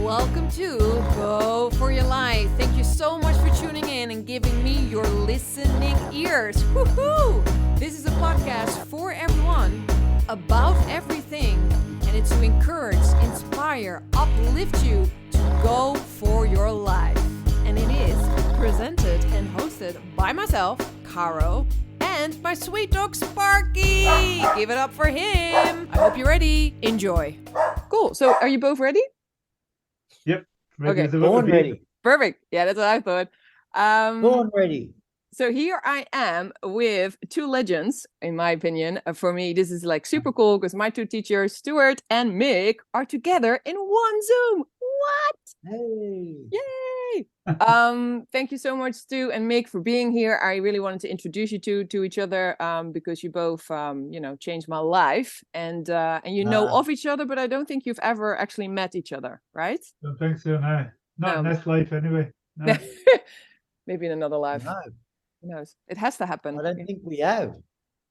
Welcome to Go For Your Life. Thank you so much for tuning in and giving me your listening ears. Woohoo! This is a podcast for everyone, about everything, and it's to encourage, inspire, uplift you to go for your life. And it is presented and hosted by myself, Caro, and my sweet dog, Sparky. Give it up for him. I hope you're ready. Enjoy. Cool. So are you both ready? Yep. Okay. Born ready. Perfect. Yeah, that's what I thought. Born ready. So here I am with two legends, in my opinion. For me, this is like super cool because my two teachers, Stewart and Mick, are together in one Zoom. What? Hey. Yay! Thank you so much, Stu and Mick, for being here. I really wanted to introduce you to each other because you both, changed my life, and you know of each other, but I don't think you've ever actually met each other, right? Don't think so, no. Not in this life, anyway. No. Maybe in another life. No, Who knows? It has to happen. I don't think we have.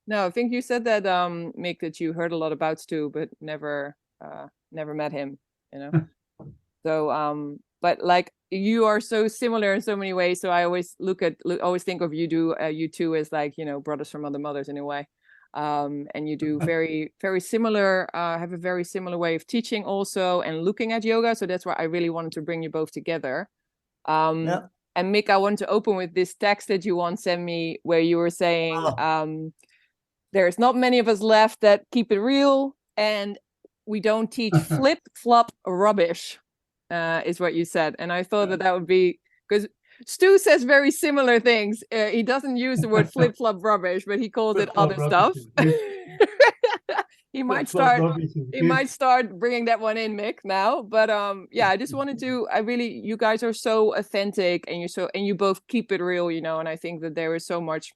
No, I think you said that, Mick, that you heard a lot about Stu, but never met him, you know? So, but like you are so similar in so many ways. So I always always think of you two as like, brothers from other mothers in a way. And you do very, very similar, have a very similar way of teaching also and looking at yoga. So that's why I really wanted to bring you both together. Yeah. And Mick, I want to open with this text that you once sent me where you were saying, there's not many of us left that keep it real and we don't teach flip-flop rubbish. Is what you said. And I thought that would be, because Stu says very similar things. He doesn't use the word flip-flop rubbish, but he calls it other stuff. He might start bringing that one in, Mick, now. But I just wanted to, you guys are so authentic and you both keep it real, and I think that there is so much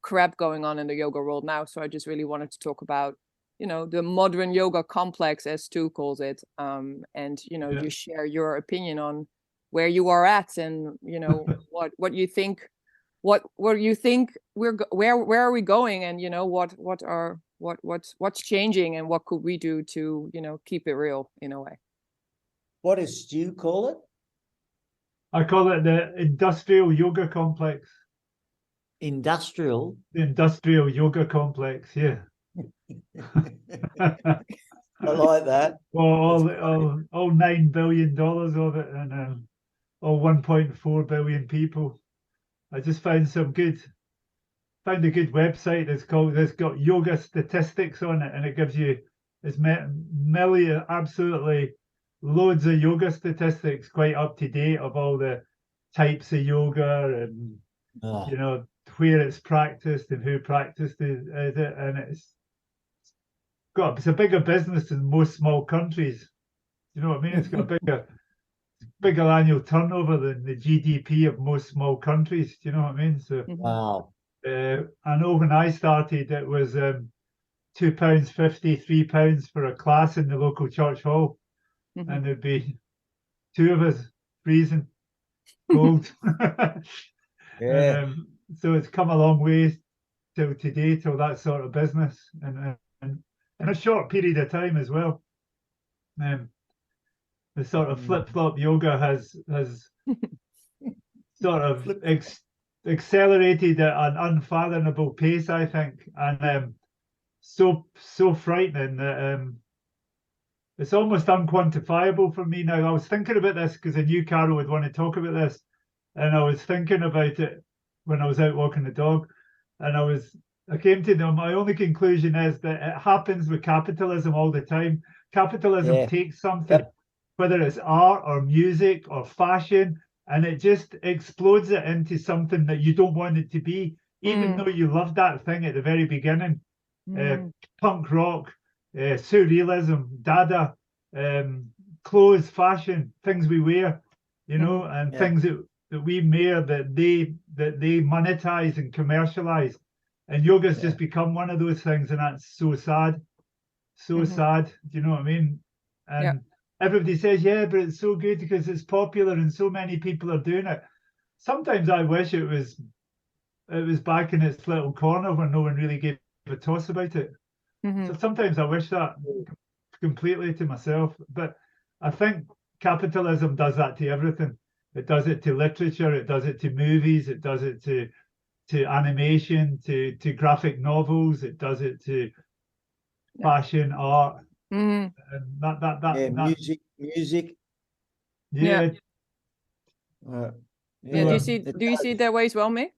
crap going on in the yoga world now. So I just really wanted to talk about the modern yoga complex, as Stu calls it, you share your opinion on where you are at, and what you think, what you think where are we going, and what's changing, and what could we do to keep it real in a way. What does Stu call it? I call it the industrial yoga complex. Industrial? The industrial yoga complex, yeah. I like that. Well, all $9 billion of it, and all 1.4 billion people. I just found a good website that's got yoga statistics on it, and it gives you absolutely loads of yoga statistics, quite up to date, of all the types of yoga and where it's practiced and who practiced it, and it's a bigger business than most small countries. You know what I mean? It's got a bigger annual turnover than the GDP of most small countries. Do you know what I mean? So wow. I know when I started, it was £2.50, £3 for a class in the local church hall, and there'd be two of us freezing cold. Yeah. So it's come a long way till today, till that sort of business, and in a short period of time as well. The sort of flip-flop yoga has sort of accelerated at an unfathomable pace, I think, and so frightening that it's almost unquantifiable for me now. I was thinking about this because I knew Carol would want to talk about this, and I was thinking about it when I was out walking the dog, and I came to my only conclusion is that it happens with capitalism all the time. Capitalism takes something, whether it's art or music or fashion, and it just explodes it into something that you don't want it to be, even though you loved that thing at the very beginning. Punk rock, surrealism, dada, clothes, fashion, things we wear, and things that we wear that they monetize and commercialize. And yoga's just become one of those things, and that's so sad. Sad. Do you know what I mean? And everybody says, yeah, but it's so good because it's popular and so many people are doing it. Sometimes I wish it was back in its little corner where no one really gave a toss about it. So sometimes I wish that completely to myself. But I think capitalism does that to everything. It does it to literature, it does it to movies, it does it to animation, to graphic novels, it does it to fashion, art, and music. Yeah. Yeah. Do you see it that way as well, Mick?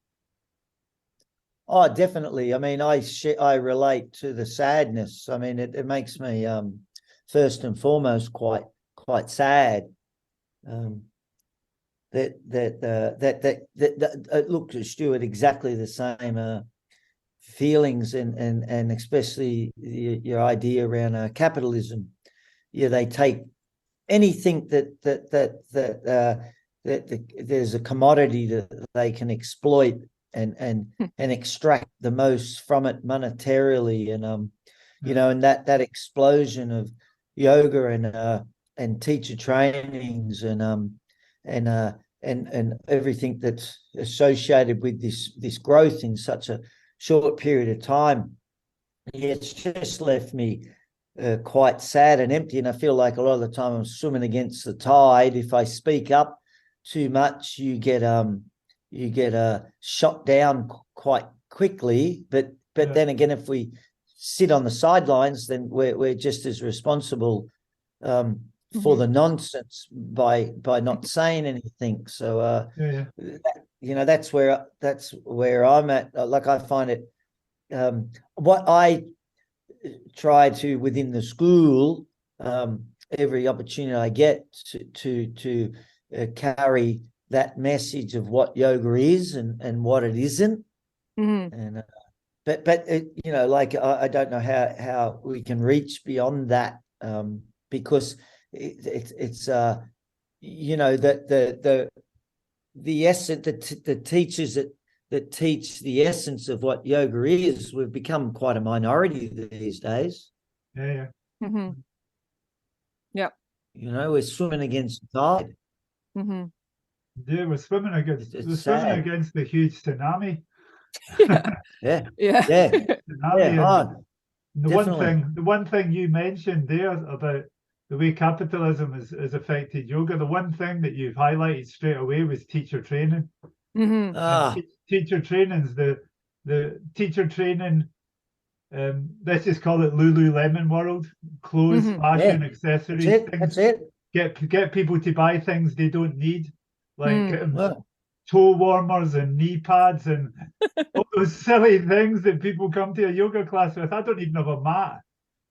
Oh, definitely. I mean, I relate to the sadness. I mean, it makes me first and foremost quite sad. Look, Stewart, exactly the same feelings and especially your idea around capitalism. Yeah, they take anything that there's a commodity that they can exploit and extract the most from it monetarily, and you know, and that explosion of yoga and teacher trainings and everything that's associated with this growth in such a short period of time. It's just left me quite sad and empty, and I feel like a lot of the time I'm swimming against the tide. If I speak up too much, you get shot down quite quickly. But then again, if we sit on the sidelines, then we're just as responsible for the nonsense by not saying anything. So you know, that's where I'm at. Like, I find it what I try to, within the school, every opportunity I get to carry that message of what yoga is and what it isn't. And but you know, like, I don't know how we can reach beyond that, because it's you know, that the essence, the teachers that teach the essence of what yoga is, we've become quite a minority these days. Yeah. You know, we're swimming against the tide. Yeah, we're swimming against the huge tsunami. Yeah. Tsunami. The one thing you mentioned there about the way capitalism has affected yoga, the one thing that you've highlighted straight away was teacher training. Teacher training's the teacher training. Let's just call it Lulu Lemon world. Clothes, fashion, accessories. That's it. Get people to buy things they don't need, like toe warmers and knee pads and all those silly things that people come to a yoga class with. I don't even have a mat.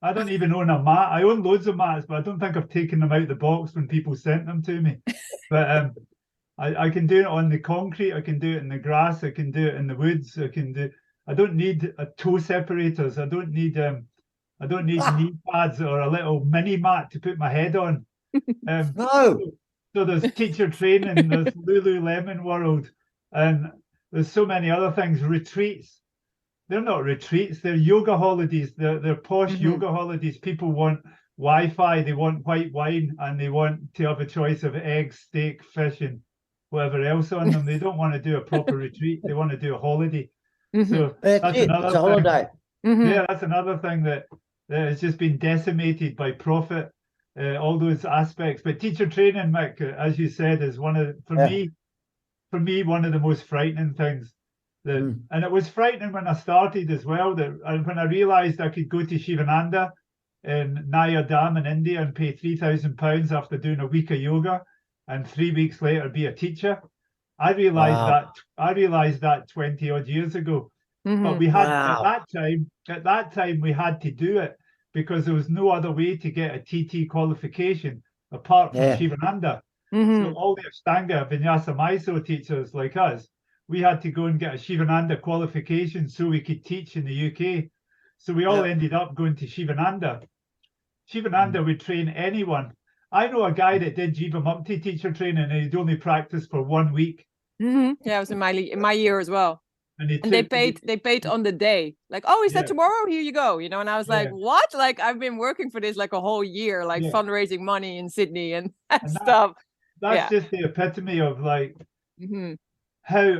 I don't even own a mat. I own loads of mats, but I don't think I've taken them out of the box when people sent them to me. But I can do it on the concrete. I can do it in the grass. I can do it in the woods. I don't need toe separators. I don't need knee pads or a little mini mat to put my head on. No. So there's teacher training, there's Lulu Lemon world, and there's so many other things. Retreats. They're not retreats, they're yoga holidays. They're posh yoga holidays. People want Wi-Fi, they want white wine, and they want to have a choice of eggs, steak, fish, and whatever else on them. They don't want to do a proper retreat. They want to do a holiday. So that's another thing. Holiday. Yeah, that's another thing that has just been decimated by profit. All those aspects. But teacher training, Mick, as you said, is one of, for me, one of the most frightening things. And it was frightening when I started as well, when I realized I could go to Shivananda in Naya Dam in India and pay £3,000 after doing a week of yoga, and 3 weeks later be a teacher. I realized that 20 odd years ago. But we had at that time we had to do it, because there was no other way to get a TT qualification apart from Shivananda. So all the Ashtanga Vinyasa Mysore teachers like us, we had to go and get a Shivananda qualification so we could teach in the UK. So we all ended up going to Shivananda. Shivananda would train anyone. I know a guy that did Jiva Mukti teacher training, and he'd only practiced for 1 week. Yeah, it was in my year as well. And they paid on the day. Like, oh, is that tomorrow? Here you go. You know, and I was like, what? Like, I've been working for this like a whole year, like fundraising money in Sydney and stuff. That's just the epitome of like how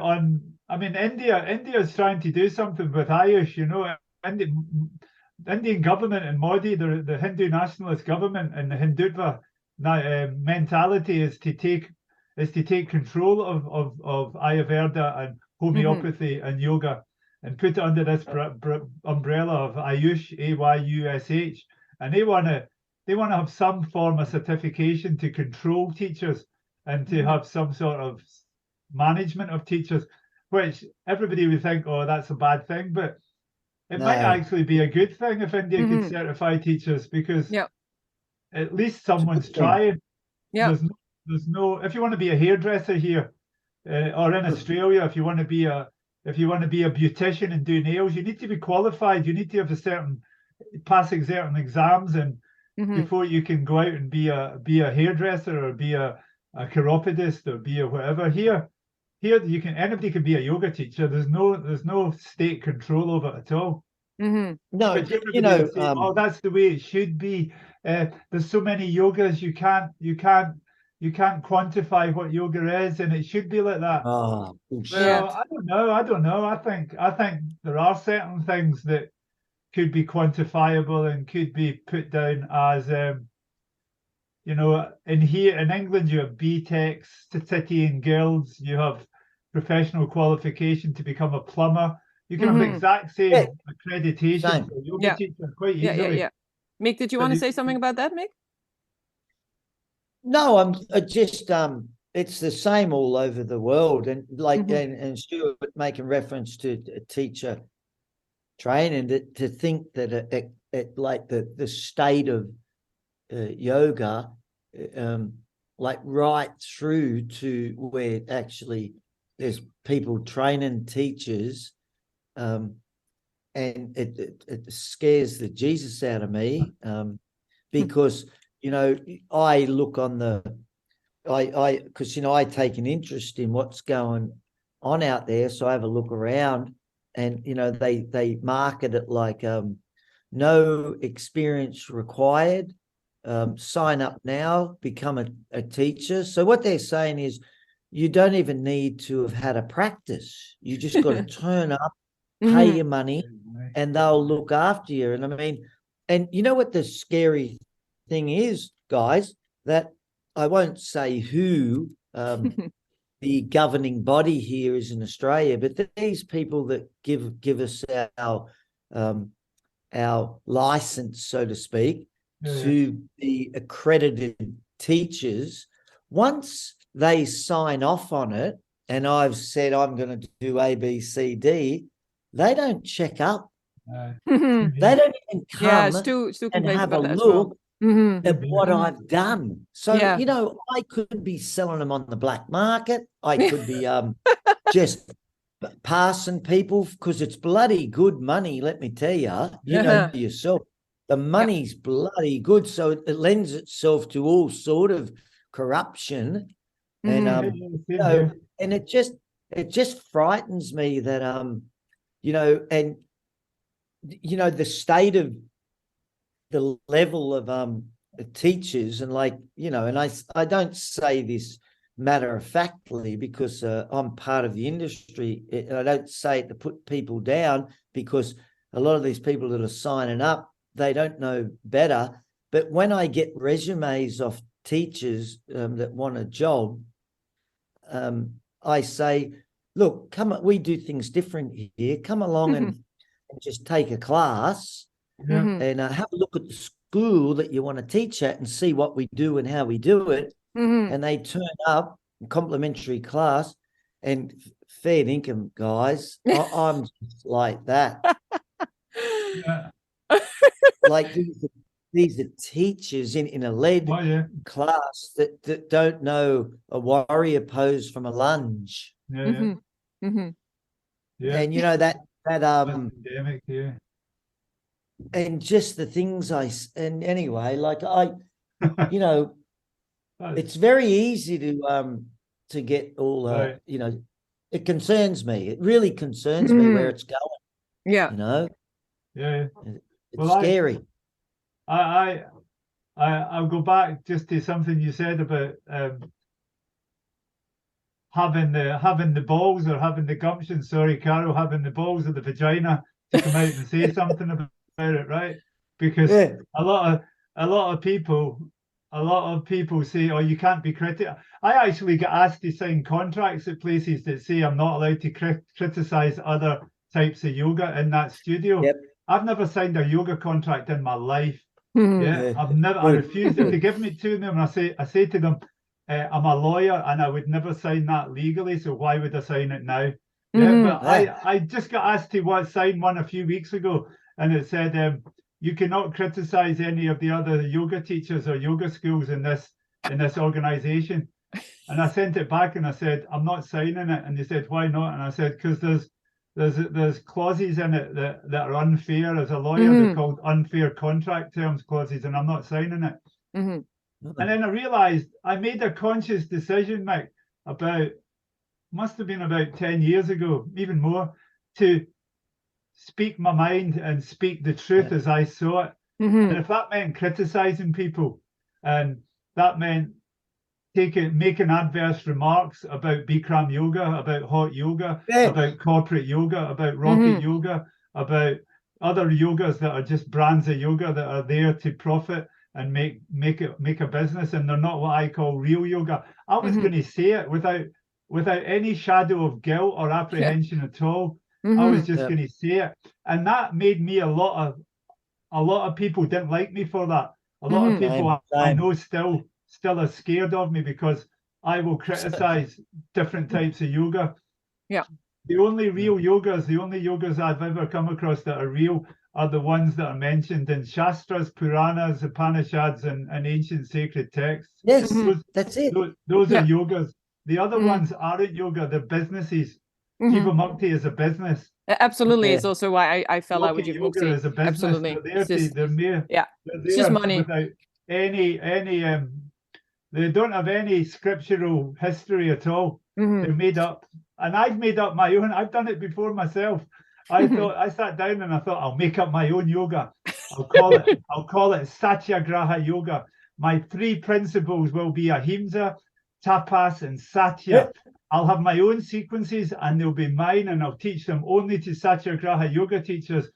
I mean, India's trying to do something with Ayush, you know. Indian government and Modi, the Hindu nationalist government and the Hindutva mentality is to take control of Ayurveda and homeopathy and yoga, and put it under this umbrella of Ayush, AYUSH, and they want to have some form of certification to control teachers and to have some sort of management of teachers, which everybody would think, oh, that's a bad thing, but it might actually be a good thing if India could certify teachers, because at least someone's trying. Yeah. There's no, if you want to be a hairdresser here, or in Australia, if you want to be a beautician and do nails, you need to be qualified. You need to have pass certain exams, and before you can go out and be a hairdresser or be a chiropodist or be a whatever. Here anybody can be a yoga teacher. There's no state control over it at all. No, But you know, say, oh, that's the way it should be. There's so many yogas, you can't quantify what yoga is, and it should be like that. Oh, bullshit. Well, I don't know. I think there are certain things that could be quantifiable and could be put down as, you know, in England you have BTECs, city and guilds, you have professional qualification to become a plumber. You can have the exact same accreditation for a yoga teacher quite easily. Yeah. Mick, did you want to say something about that, Mick? No, I'm just it's the same all over the world, and like and Stewart making reference to teacher training, to think that it like the state of yoga, like right through to where actually there's people training teachers, and it scares the Jesus out of me, because you know, I look on because, you know, I take an interest in what's going on out there. So I have a look around, and, you know, they market it like no experience required. Sign up now, become a teacher. So what they're saying is you don't even need to have had a practice. You just got to turn up, pay your money, and they'll look after you. And I mean, and you know what the scary thing is, guys, that I won't say who the governing body here is in Australia, but these people that give us our license, so to speak, to be accredited teachers, once they sign off on it, and I've said I'm going to do A, B, C, D, they don't check up. They don't even come and have a look at what I've done. So, you know, I could be selling them on the black market. I could be just passing people, because it's bloody good money, let me tell you. You know yourself, the money's bloody good. So it lends itself to all sort of corruption. And, you know, and it just frightens me that, you know, and, you know, the state of the level of teachers, and like, you know, and I don't say this matter of factly because I'm part of the industry, and I don't say it to put people down, because a lot of these people that are signing up, they don't know better. But when I get resumes of teachers that want a job, I say, look, come on, we do things different here. Come along and just take a class. And have a look at the school that you want to teach at and see what we do and how we do it. And they turn up, complimentary class, and fair income, guys. I'm just like that. Like these are teachers in a lead class that don't know a warrior pose from a lunge. And you know that pandemic, and just the things and anyway, like you know, it's very easy to get all you know, it concerns me. It really concerns me where it's going. You know, it's scary. I'll go back just to something you said about having the balls, or having the gumption. Sorry, Carol, having the balls or the vagina to come out and say something about it, right? Because a lot of people a lot of people say, oh, you can't be critical. I actually get asked to sign contracts at places that say I'm not allowed to criticize other types of yoga in that studio. Yep. I've never signed a yoga contract in my life. Mhm. Yeah, I refused. If they give me to them, I say to them, I'm a lawyer and I would never sign that legally, so why would I sign it now? Yeah, Mhm. but I just got asked to sign one a few weeks ago, and it said you cannot criticize any of the other yoga teachers or yoga schools in this organization. And I sent it back and I said, I'm not signing it. And they said, why not? And I said, because there's clauses in it that are unfair. As a lawyer, they're called unfair contract terms clauses, and I'm not signing it. Mhm. And then I realized I made a conscious decision, Mick, must have been about 10 years ago, even more, to speak my mind and speak the truth as I saw it. Mhm. And if that meant criticizing people, and that meant making adverse remarks about Bikram yoga, about hot yoga, about corporate yoga, about rocket yoga, about other yogas that are just brands of yoga that are there to profit and make a business, and they're not what I call real yoga. I was going to say it without any shadow of guilt or apprehension at all. I was just going to say it, and that made me a lot of people didn't like me for that. A lot of people I know still are scared of me because I will criticize different types of yoga. Yeah. The only real yogas, the only yogas I've ever come across that are real are the ones that are mentioned in Shastras, Puranas, Upanishads, and ancient sacred texts. Yes, that's it. Those are yogas. The other ones aren't yoga, they're businesses. Jivamukti is a business. Absolutely. It's also why I fell out with Yoga Jivamukti. is a business. Absolutely. They're there It's just money. without any they don't have any scriptural history at all. They're made up. And I've made up my own. I've done it before myself. I sat down and I thought, I'll make up my own yoga. I'll call it Satyagraha yoga. My 3 principles will be ahimsa, tapas, and satya. I'll have my own sequences and they'll be mine, and I'll teach them only to Satyagraha yoga teachers.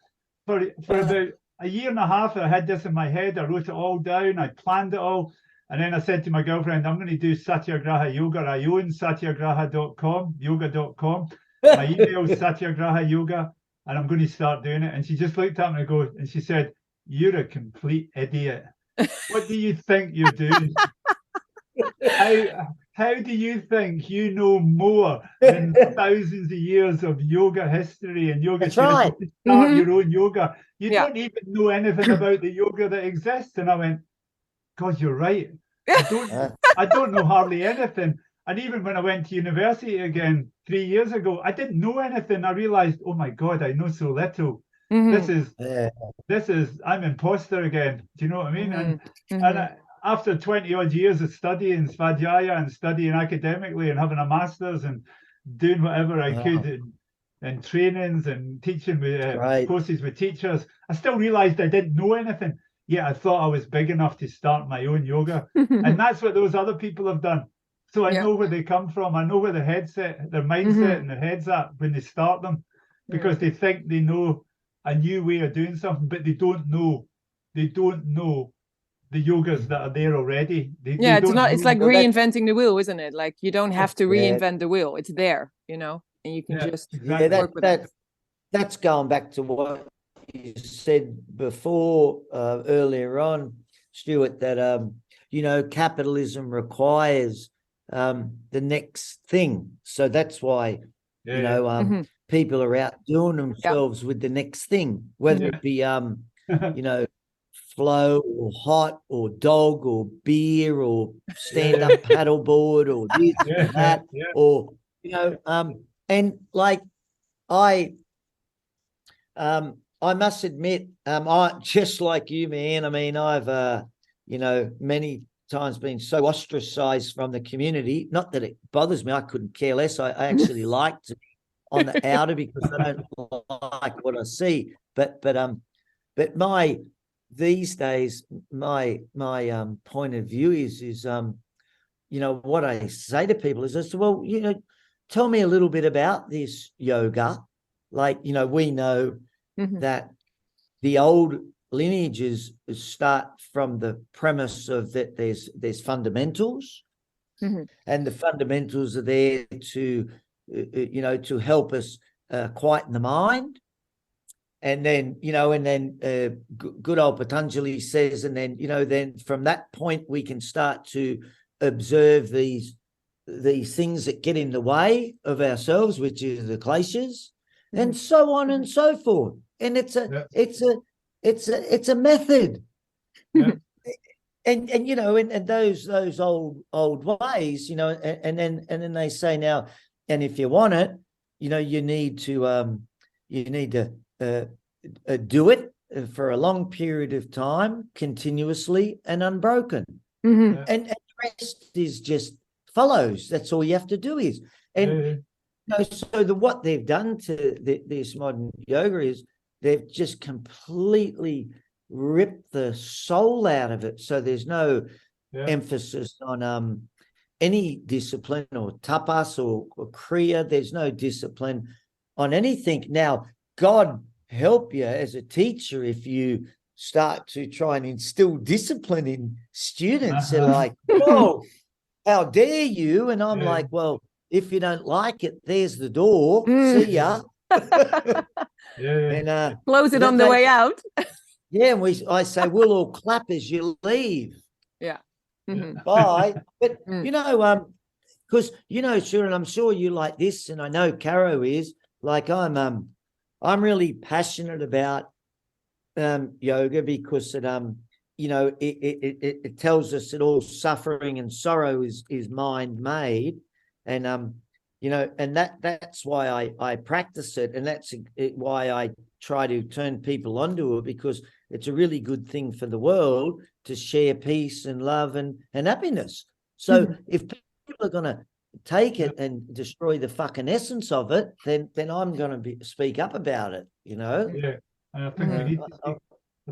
For about a year and a half, I had this in my head. I wrote it all down. I planned it all. And then I said to my girlfriend, I'm going to do Satyagraha yoga. I own satyagraha.com, yoga.com. My email is Satyagraha yoga, and I'm going to start doing it. And she just looked at me and she said, you're a complete idiot. What do you think you're doing? How do you think you know more than thousands of years of yoga history and yoga right. to start your own yoga? You don't even know anything about the yoga that exists. And I went, God, you're right. I don't know hardly anything. And even when I went to university again 3 years ago, I didn't know anything. I realized, oh my God, I know so little. This is I'm imposter again. Do you know what I mean? And after 20 odd years of studying Svadhyaya and studying academically and having a master's and doing whatever I could in trainings and teaching with courses with teachers, I still realized I didn't know anything. Yeah, I thought I was big enough to start my own yoga. And that's what those other people have done. So I know where they come from. I know where their mindset and their head's at when they start them, because they think they know a new way of doing something, but they don't know the yogas that are there already. It's like reinventing the wheel, isn't it? Like you don't have to reinvent the wheel. It's there, and you can just work with it. That's going back to what you said before earlier on, Stewart, that capitalism requires the next thing. So that's why people are out doing themselves with the next thing, whether it be flow or hot or dog or beer or stand-up paddleboard or this or that or and like I must admit, I just like you, man. I mean, I've many times been so ostracized from the community. Not that it bothers me, I couldn't care less. I actually like to be on the outer because I don't like what I see. But these days my point of view is what I say to people is I say, well, tell me a little bit about this yoga. Like, we know that the old lineages start from the premise of that there's fundamentals, and the fundamentals are there to to help us quieten the mind. And then, good old Patanjali says, and then, then from that point, we can start to observe these things that get in the way of ourselves, which is the kleshas, and so on and so forth. And it's a method. Yeah. And those old ways, and then they say now, and if you want it, you need to do it for a long period of time, continuously and unbroken. And the rest is just follows. That's all you have to do is. And so what they've done to this modern yoga is they've just completely ripped the soul out of it. So there's no emphasis on any discipline or tapas or kriya. There's no discipline on anything. Now, God help you as a teacher if you start to try and instill discipline in students. They're like, whoa, how dare you? And I'm like, well, if you don't like it, there's the door. See ya. And close it on the way out. And I say, we'll all clap as you leave. Bye. But because Sharon, I'm sure you like this, and I know Caro is, like, I'm really passionate about yoga because it tells us that all suffering and sorrow is mind made, and and that's why I practice it, and that's why I try to turn people onto it, because it's a really good thing for the world to share peace and love and happiness. So if people are going to take it and destroy the fucking essence of it, then I'm going to speak up about it, And I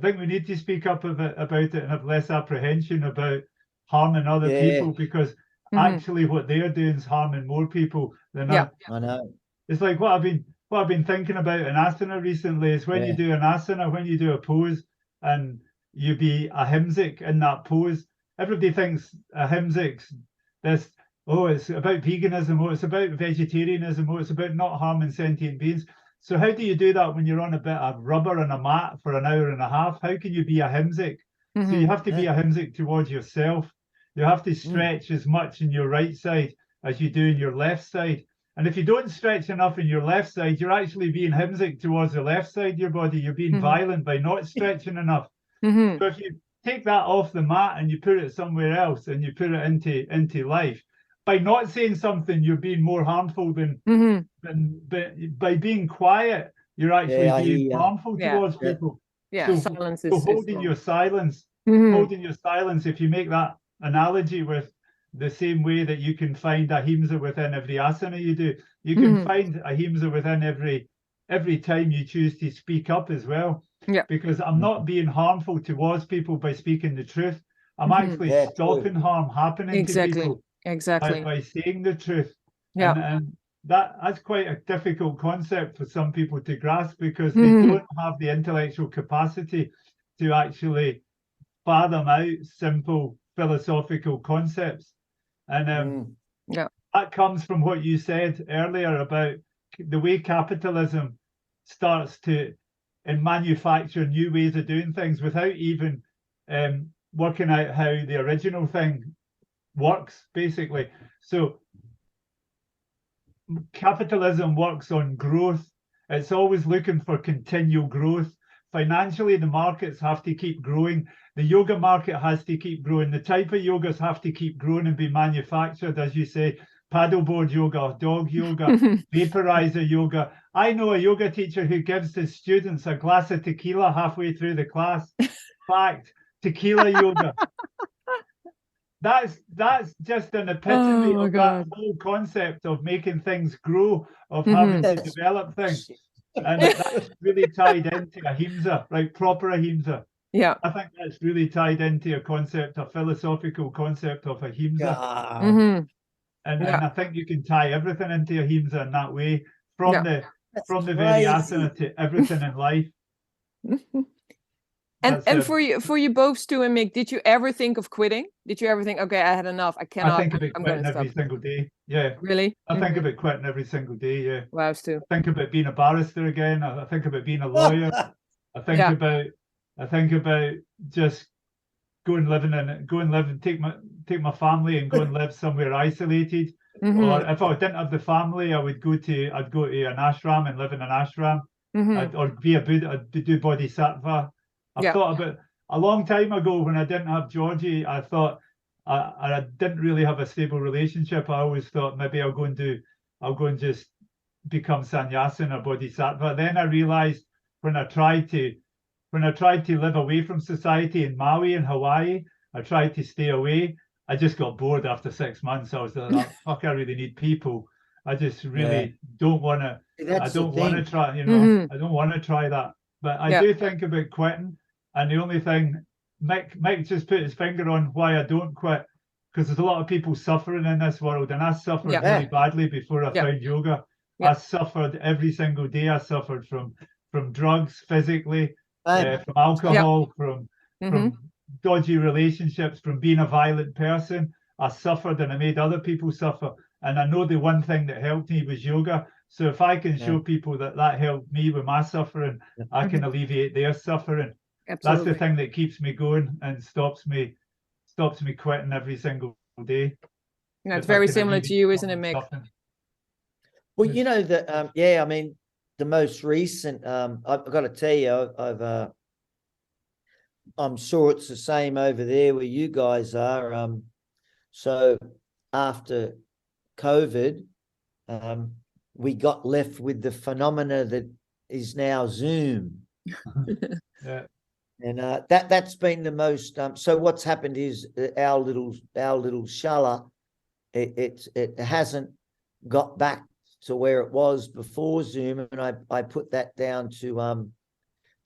think we need to speak up about it and have less apprehension about harming other people, because actually what they're doing is harming more people than us. I know. It's like what I've been thinking about in asana recently is when you do an asana, when you do a pose and you be ahimsic in that pose, everybody thinks ahimsic's this, it's about veganism, it's about vegetarianism, it's about not harming sentient beings. So how do you do that when you're on a bit of rubber and a mat for an hour and a half? How can you be ahimsic? So you have to be ahimsic towards yourself. You have to stretch as much in your right side as you do in your left side. And if you don't stretch enough in your left side, you're actually being ahimsic towards the left side of your body. You're being violent by not stretching enough. So if you take that off the mat and you put it somewhere else and you put it into life, by not saying something, you're being more harmful than by being quiet, you're actually being harmful towards people. So, silence so holding your silence, holding your silence, if you make that analogy with the same way that you can find ahimsa within every asana you do, you can find ahimsa within every time you choose to speak up as well. Because I'm not being harmful towards people by speaking the truth. I'm actually stopping harm happening to people by saying the truth. And that's quite a difficult concept for some people to grasp, because they don't have the intellectual capacity to actually fathom out simple philosophical concepts. And that comes from what you said earlier about the way capitalism starts to manufacture new ways of doing things without even working out how the original thing works, basically. So capitalism works on growth. It's always looking for continual growth. Financially, the markets have to keep growing. The yoga market has to keep growing. The type of yogas have to keep growing and be manufactured, as you say, paddleboard yoga, dog yoga, vaporizer yoga. I know a yoga teacher who gives his students a glass of tequila halfway through the class. Fact, tequila yoga. That's just an epitome of that whole concept of making things grow, of having to develop things. And that's really tied into ahimsa, right? Proper ahimsa. I think that's really tied into a concept, a philosophical concept of ahimsa. And I think you can tie everything into ahimsa in that way, from the very asana to everything in life. And for you both, Stu and Mick, did you ever think of quitting? Did you ever think, okay, I had enough, I cannot, I think about I'm going quitting to stop? every single day. Yeah. Really? I think about quitting every single day. Yeah. Wow, Stu. I think about being a barrister again. I think about being a lawyer. I think about just go and take my family and go and live somewhere isolated. Or if I didn't have the family, I'd go to an ashram and live in an ashram. Or be a Buddha, I'd do bodhisattva. I thought about a long time ago when I didn't have Georgie. I thought I didn't really have a stable relationship. I always thought maybe I'll go and just become sannyasin or bodhisattva. Then I realized when I tried to live away from society in Maui and Hawaii, I tried to stay away. I just got bored after 6 months. I was like, oh, fuck, I really need people. I just really don't want to. I don't want to try, I don't want to try that. But I do think about quitting. And the only thing, Mick just put his finger on why I don't quit, because there's a lot of people suffering in this world. And I suffered really badly before I found yoga. I suffered every single day. I suffered from drugs physically, from alcohol, from dodgy relationships, from being a violent person. I suffered and I made other people suffer. And I know the one thing that helped me was yoga. So if I can show people that helped me with my suffering, I can alleviate their suffering. Absolutely. That's the thing that keeps me going and stops me quitting every single day. Yeah, it's very similar to you, isn't it, Mick? Suffering. Well, you know that, I mean, the most recent, I've got to tell you, I'm sure it's the same over there where you guys are. So after COVID, we got left with the phenomena that is now Zoom. And that's been the most. So what's happened is our little shala, it hasn't got back to where it was before Zoom, and I put that down to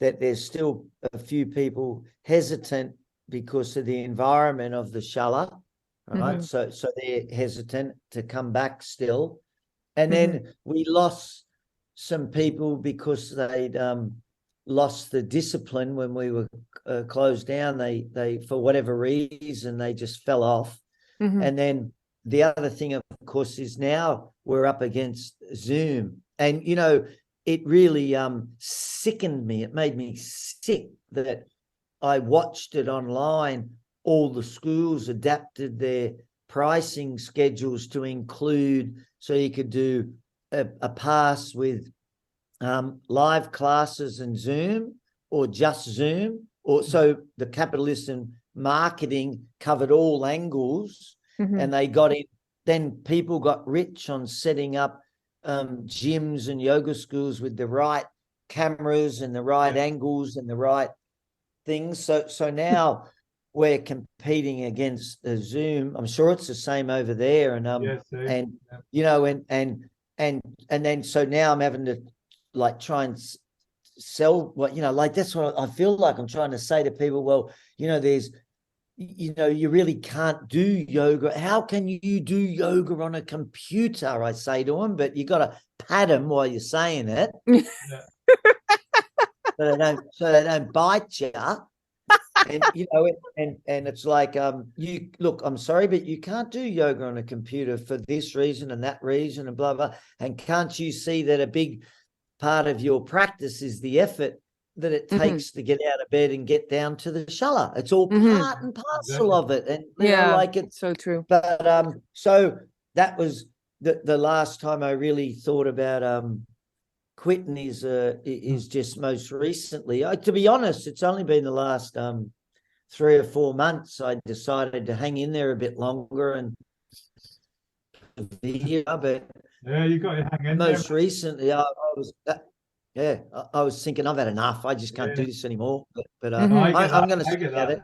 that there's still a few people hesitant because of the environment of the shala, right? So they're hesitant to come back still. And then we lost some people because they'd lost the discipline when we were closed down. They for whatever reason, they just fell off. And then the other thing, of course, is now we're up against Zoom. And, you know, it really sickened me. It made me sick that I watched it online. All the schools adapted their pricing schedules to include, so you could do a pass with live classes and Zoom, or just Zoom, or so the capitalism marketing covered all angles. And they got in, then people got rich on setting up gyms and yoga schools with the right cameras and the right angles and the right things. So now we're competing against the Zoom. I'm sure it's the same over there. And you know, and then so now I'm having to like try and sell what, you know, like that's what I feel like I'm trying to say to people. Well, you know, you really can't do yoga. How can you do yoga on a computer? I say to them, but you got to pat them while you're saying it, so they don't bite you. And you know, and it's like, you look, I'm sorry, but you can't do yoga on a computer for this reason and that reason and blah blah. And can't you see that a big part of your practice is the effort that it takes to get out of bed and get down to the shala? It's all part and parcel of it. And you know, like, it's so true. But so that was the last time I really thought about quitting is just most recently. To be honest, it's only been the last 3 or 4 months I decided to hang in there a bit longer and but you got to hang in most there. Recently I was thinking I've had enough. I just can't do this anymore. But I'm going to stick at it.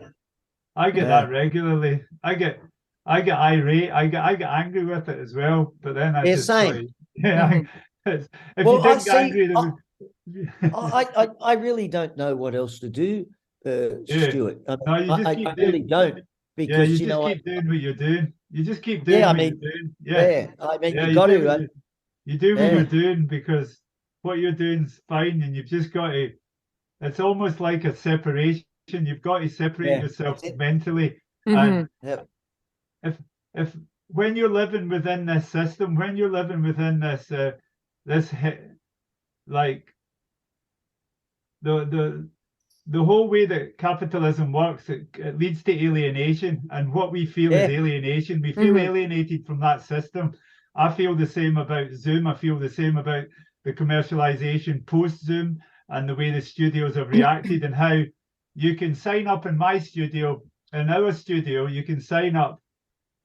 I get that regularly. I get irate. I get angry with it as well. But then I just same. if you didn't get angry, I really don't know what else to do, Stewart. I really don't, because you just keep doing what you're doing. You just keep doing what you're doing. I mean, you got to. You do what you're doing, because what you're doing is fine, and you've just got to. It's almost like a separation You've got to separate yourself mentally. Mhm. And if when you're living within this system, when you're living within this like the whole way that capitalism works, it leads to alienation, and what we feel is alienation. We feel alienated from that system. I feel the same about Zoom. I feel the same about the commercialization post Zoom and the way the studios have reacted, and how you can sign up in my studio, in our studio, you can sign up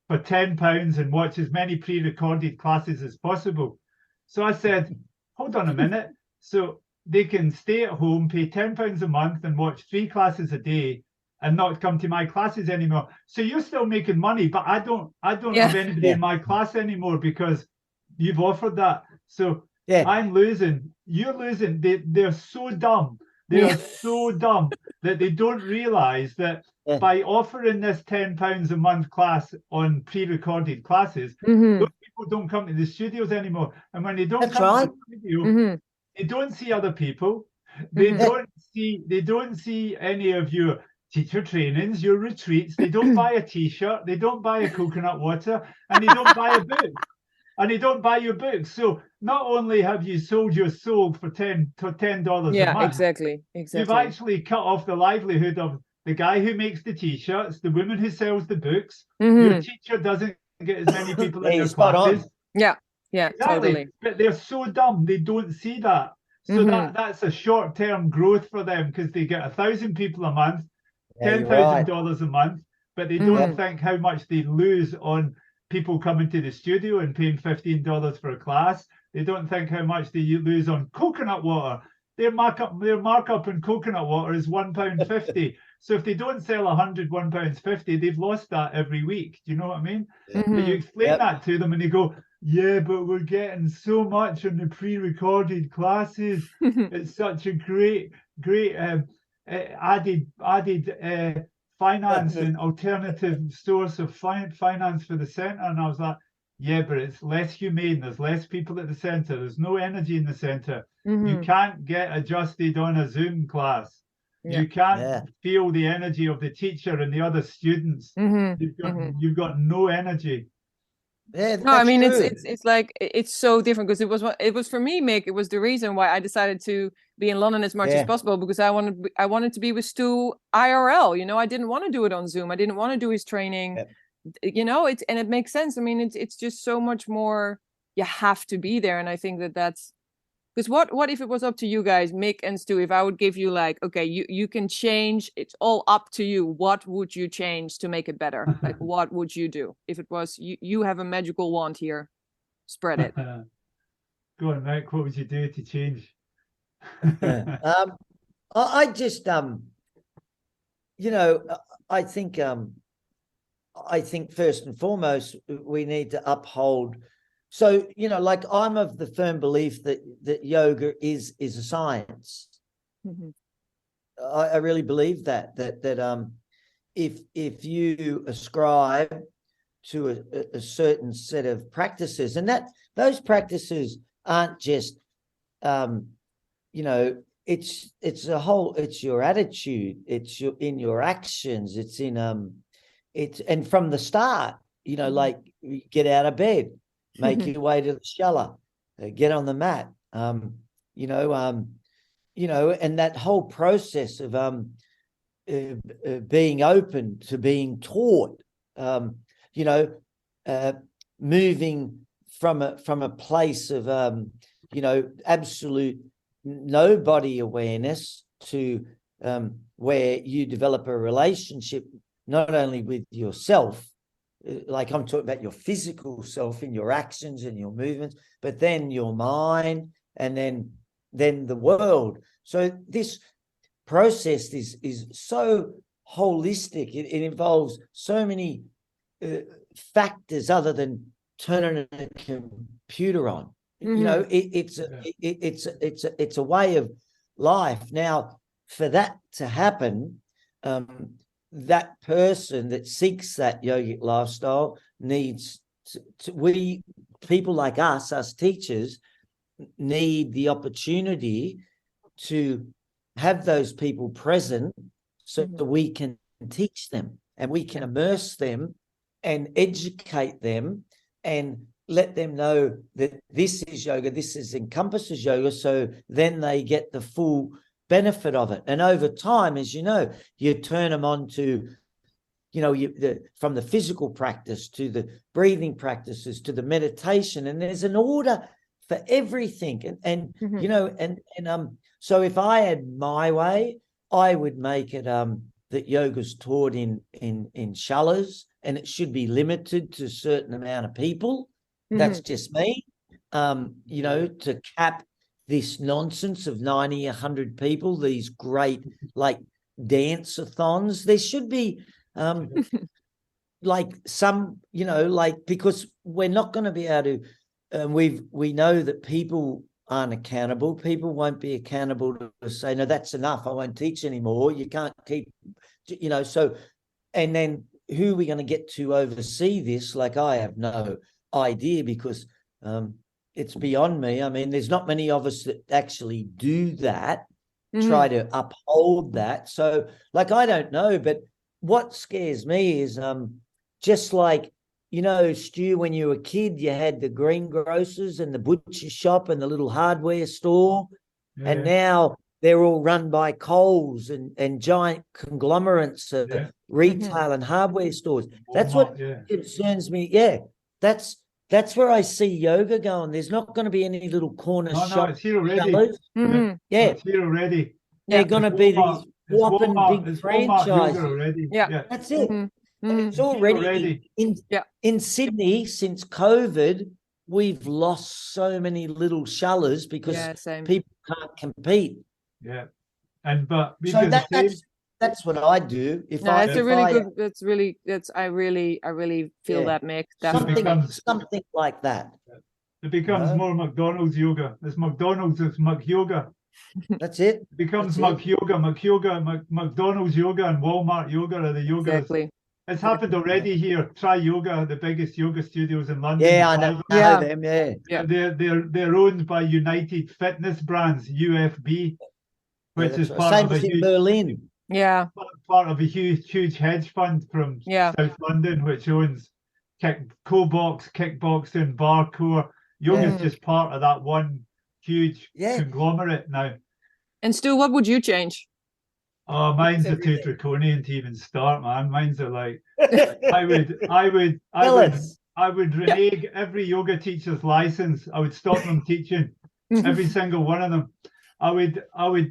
for £10 and watch as many pre-recorded classes as possible. So I said, hold on a minute. So they can stay at home, pay £10 a month and watch 3 classes a day and not come to my classes anymore. So you're still making money, but I don't have anybody in my class anymore because you've offered that. So I'm losing, you're losing. They're so dumb. They are so dumb that they don't realize that by offering this £10 a month class on pre-recorded classes, those people don't come to the studios anymore. And when they don't come to the studio, they don't see other people. They don't see any of your teacher trainings, your retreats. They don't buy a t-shirt, they don't buy a coconut water, and they don't buy a book. And they don't buy your books. So not only have you sold your soul for $10 a month, exactly. You've actually cut off the livelihood of the guy who makes the t-shirts, the woman who sells the books. Your teacher doesn't get as many people in their classes. Totally. But they're so dumb, they don't see that. So that's a short-term growth for them, because they get 1,000 people a month, $10,000 a month, but they don't think how much they lose on people coming to the studio and paying $15 for a class. They don't think how much they lose on coconut water. Their markup in coconut water is £1.50. So if they don't sell 100 £1.50, they've lost that every week. Do you know what I mean? But you explain that to them and they go, yeah, but we're getting so much on the pre-recorded classes. It's such a great added finance and alternative source of finance for the center. And I was like, yeah, but it's less humane. There's less people at the center. There's no energy in the center. You can't get adjusted on a Zoom class. You can't feel the energy of the teacher and the other students. You've got no energy. Yeah, no, I mean, it's like, it's so different, because it was for me, Mick, it was the reason why I decided to be in London as much as possible, because I wanted to be with Stu IRL. You know, I didn't want to do it on Zoom. I didn't want to do his training. You know, and it makes sense. I mean, it's just so much more. You have to be there, and I think that's because what if it was up to you guys, Mick and Stu? If I would give you like, okay, you can change. It's all up to you. What would you change to make it better? Like, what would you do if it was you have a magical wand here? Spread it. Go on, Mick. What would you do to change? I just you know, I think first and foremost we need to uphold. So, you know, like, I'm of the firm belief that yoga is a science. I really believe that if you ascribe to a certain set of practices, and that those practices aren't just you know, it's your attitude, it's in your actions, it's in and from the start, you know, like, get out of bed, make your way to the shower, get on the mat, you know, and that whole process of being open to being taught, you know, moving from a place of you know, absolute nobody awareness to where you develop a relationship not only with yourself, like I'm talking about your physical self in your actions and your movements, but then your mind, and then the world. So this process is so holistic. It involves so many factors other than turning a computer on. You know, it's a way of life. Now, for that to happen, that person that seeks that yogic lifestyle needs people like us teachers, need the opportunity to have those people present so that we can teach them and we can immerse them and educate them and let them know that this is yoga, this is encompasses yoga, so then they get the full benefit of it. And over time, as you know, you turn them on to, you know, from the physical practice to the breathing practices to the meditation, and there's an order for everything. And you know, so if I had my way, I would make it that yoga's taught in shalas, and it should be limited to a certain amount of people. That's just me. You know, to cap this nonsense of 90, 100 people, these great like dance-a-thons. There should be like some, you know, like, because we're not going to be able to, we know that people aren't accountable. People won't be accountable to say, no, that's enough, I won't teach anymore. You can't keep, you know, so, and then who are we going to get to oversee this? Like, I have no idea, because it's beyond me. I mean, there's not many of us that actually do that, try to uphold that. So, like, I don't know, but what scares me is just like, you know, Stu, when you were a kid, you had the greengrocers and the butcher shop and the little hardware store, and now they're all run by Coles and giant conglomerates of retail and hardware stores. That's what concerns me. Yeah, that's where I see yoga going. There's not going to be any little corner shop. No, it's here already. It's here already. They're going to be these whopping big franchises. Already. That's it. It's already in Sydney. Since COVID, we've lost so many little shalas because people can't compete. But so that's what I do. If no, I, it's if a really I, good. It's really. It's. I really feel that, Mick. Something like that. It becomes more McDonald's yoga. It's McDonald's. It's Mc yoga. That's it. It becomes Mc yoga, McDonald's yoga, and Walmart yoga are the yogas. Exactly. It's happened already here. Try Yoga, the biggest yoga studios in London. Yeah, I know them. Yeah. They're owned by United Fitness Brands, UFB, which is part of a huge Berlin. Part of a huge hedge fund from South London, which owns kickboxing, barcore. Yoga's just part of that one huge conglomerate now. And Stu, what would you change? Oh, mine's are too draconian to even start, man. Mine's are like, I would renege every yoga teacher's license. I would stop them teaching, every single one of them. I would.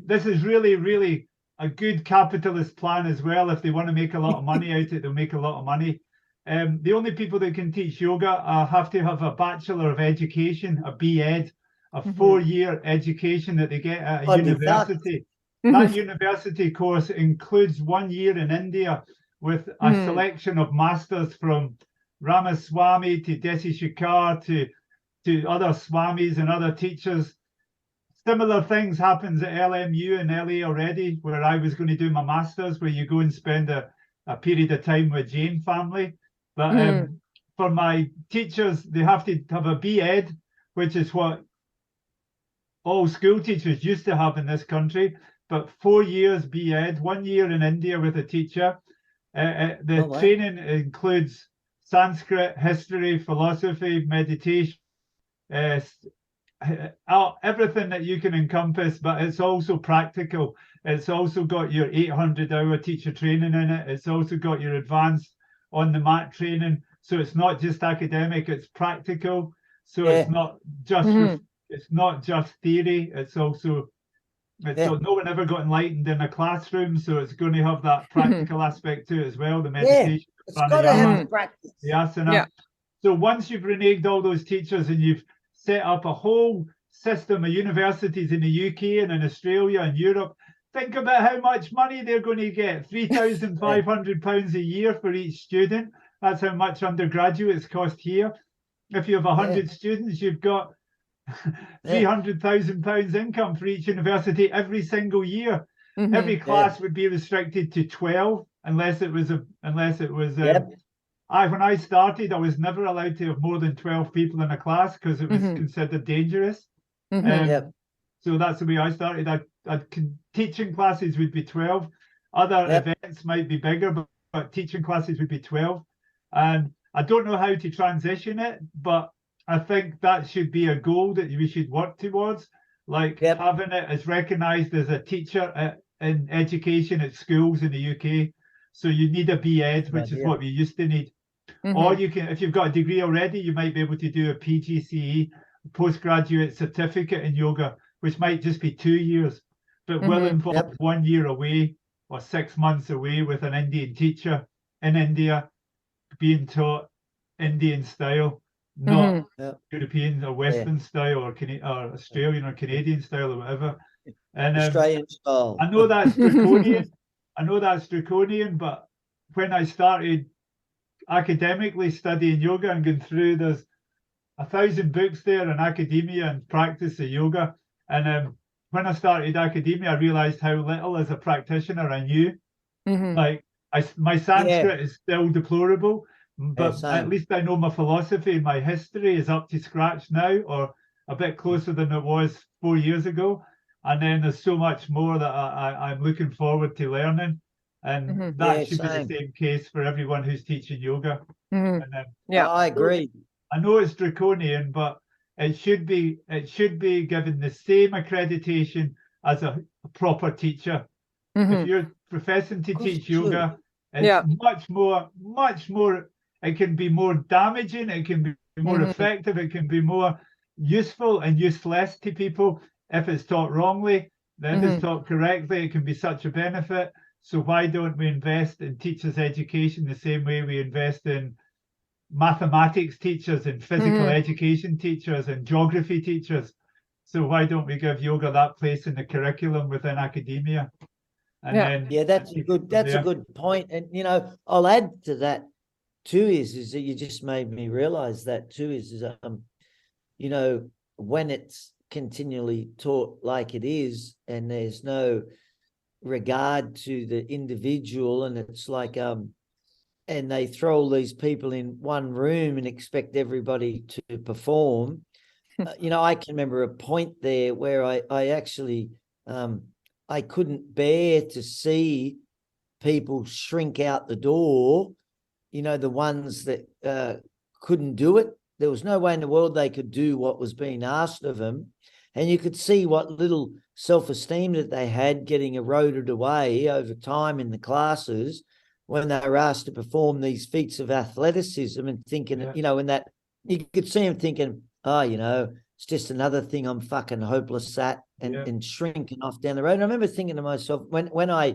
This is really a good capitalist plan as well. If they want to make a lot of money out of it, they'll make a lot of money. The only people that can teach yoga have to have a Bachelor of Education, a BEd, a 4-year education that they get at a university. That university course includes 1 year in India with a selection of masters from Ramaswamy to Desi Shikar to other swamis and other teachers. Similar things happens at LMU in LA already, where I was going to do my masters, where you go and spend a period of time with Jain family. But for my teachers, they have to have a BEd, which is what all school teachers used to have in this country. But 4 years BEd, 1 year in India with a teacher. Training includes Sanskrit, history, philosophy, meditation, everything that you can encompass, but it's also practical. It's also got your 800-hour teacher training in it. It's also got your advanced on the mat training. So it's not just academic, it's practical. So it's not just it's not just theory. It's also so no one ever got enlightened in a classroom, so it's going to have that practical aspect to it as well. The meditation, it's got to have practice. The asana. So once you've reneged all those teachers and you've set up a whole system of universities in the UK and in Australia and Europe, think about how much money they're going to get. £3,500 a year for each student. That's how much undergraduates cost here. If you have 100 students, you've got £300,000 income for each university every single year. Every class would be restricted to 12 unless it was when I started, I was never allowed to have more than 12 people in a class because it was considered dangerous. So that's the way I started. Teaching classes would be 12. Other Yep. events might be bigger, but teaching classes would be 12. And I don't know how to transition it, but I think that should be a goal that we should work towards, like Yep. having it as recognised as a teacher in education at schools in the UK. So you need a B.Ed, which is what we used to need. Or you can, if you've got a degree already, you might be able to do a PGCE, postgraduate certificate in yoga, which might just be 2 years, but will involve 1 year away or 6 months away with an Indian teacher in India, being taught Indian style, not European or Western style or Australian or Canadian style or whatever. And Australian style. I know that's draconian. I know that's draconian, but when I started academically studying yoga and going through, there's 1,000 books there on academia and practice of yoga. And when I started academia, I realized how little as a practitioner I knew. Like my Sanskrit is still deplorable, but at least I know my philosophy and my history is up to scratch now, or a bit closer than it was 4 years ago. And then there's so much more that I'm looking forward to learning. And that should be the same case for everyone who's teaching yoga. And, I agree. I know it's draconian, but it should be given the same accreditation as a proper teacher. If you're professing to teach yoga, it's much more. It can be more damaging. It can be more effective. It can be more useful and useless to people if it's taught wrongly. Then if it's taught correctly, it can be such a benefit. So why don't we invest in teachers' education the same way we invest in mathematics teachers and physical education teachers and geography teachers? So why don't we give yoga that place in the curriculum within academia? And then that's a good point. And you know, I'll add to that too is that you just made me realize that too is you know, when it's continually taught like it is and there's no regard to the individual, and it's like and they throw all these people in one room and expect everybody to perform. You know, I can remember a point there where I actually I couldn't bear to see people shrink out the door, you know, the ones that couldn't do it. There was no way in the world they could do what was being asked of them. And you could see what little self-esteem that they had getting eroded away over time in the classes when they were asked to perform these feats of athleticism, and thinking, you know, in that you could see them thinking, oh, you know, it's just another thing I'm fucking hopeless at, and shrinking off down the road. And I remember thinking to myself, when I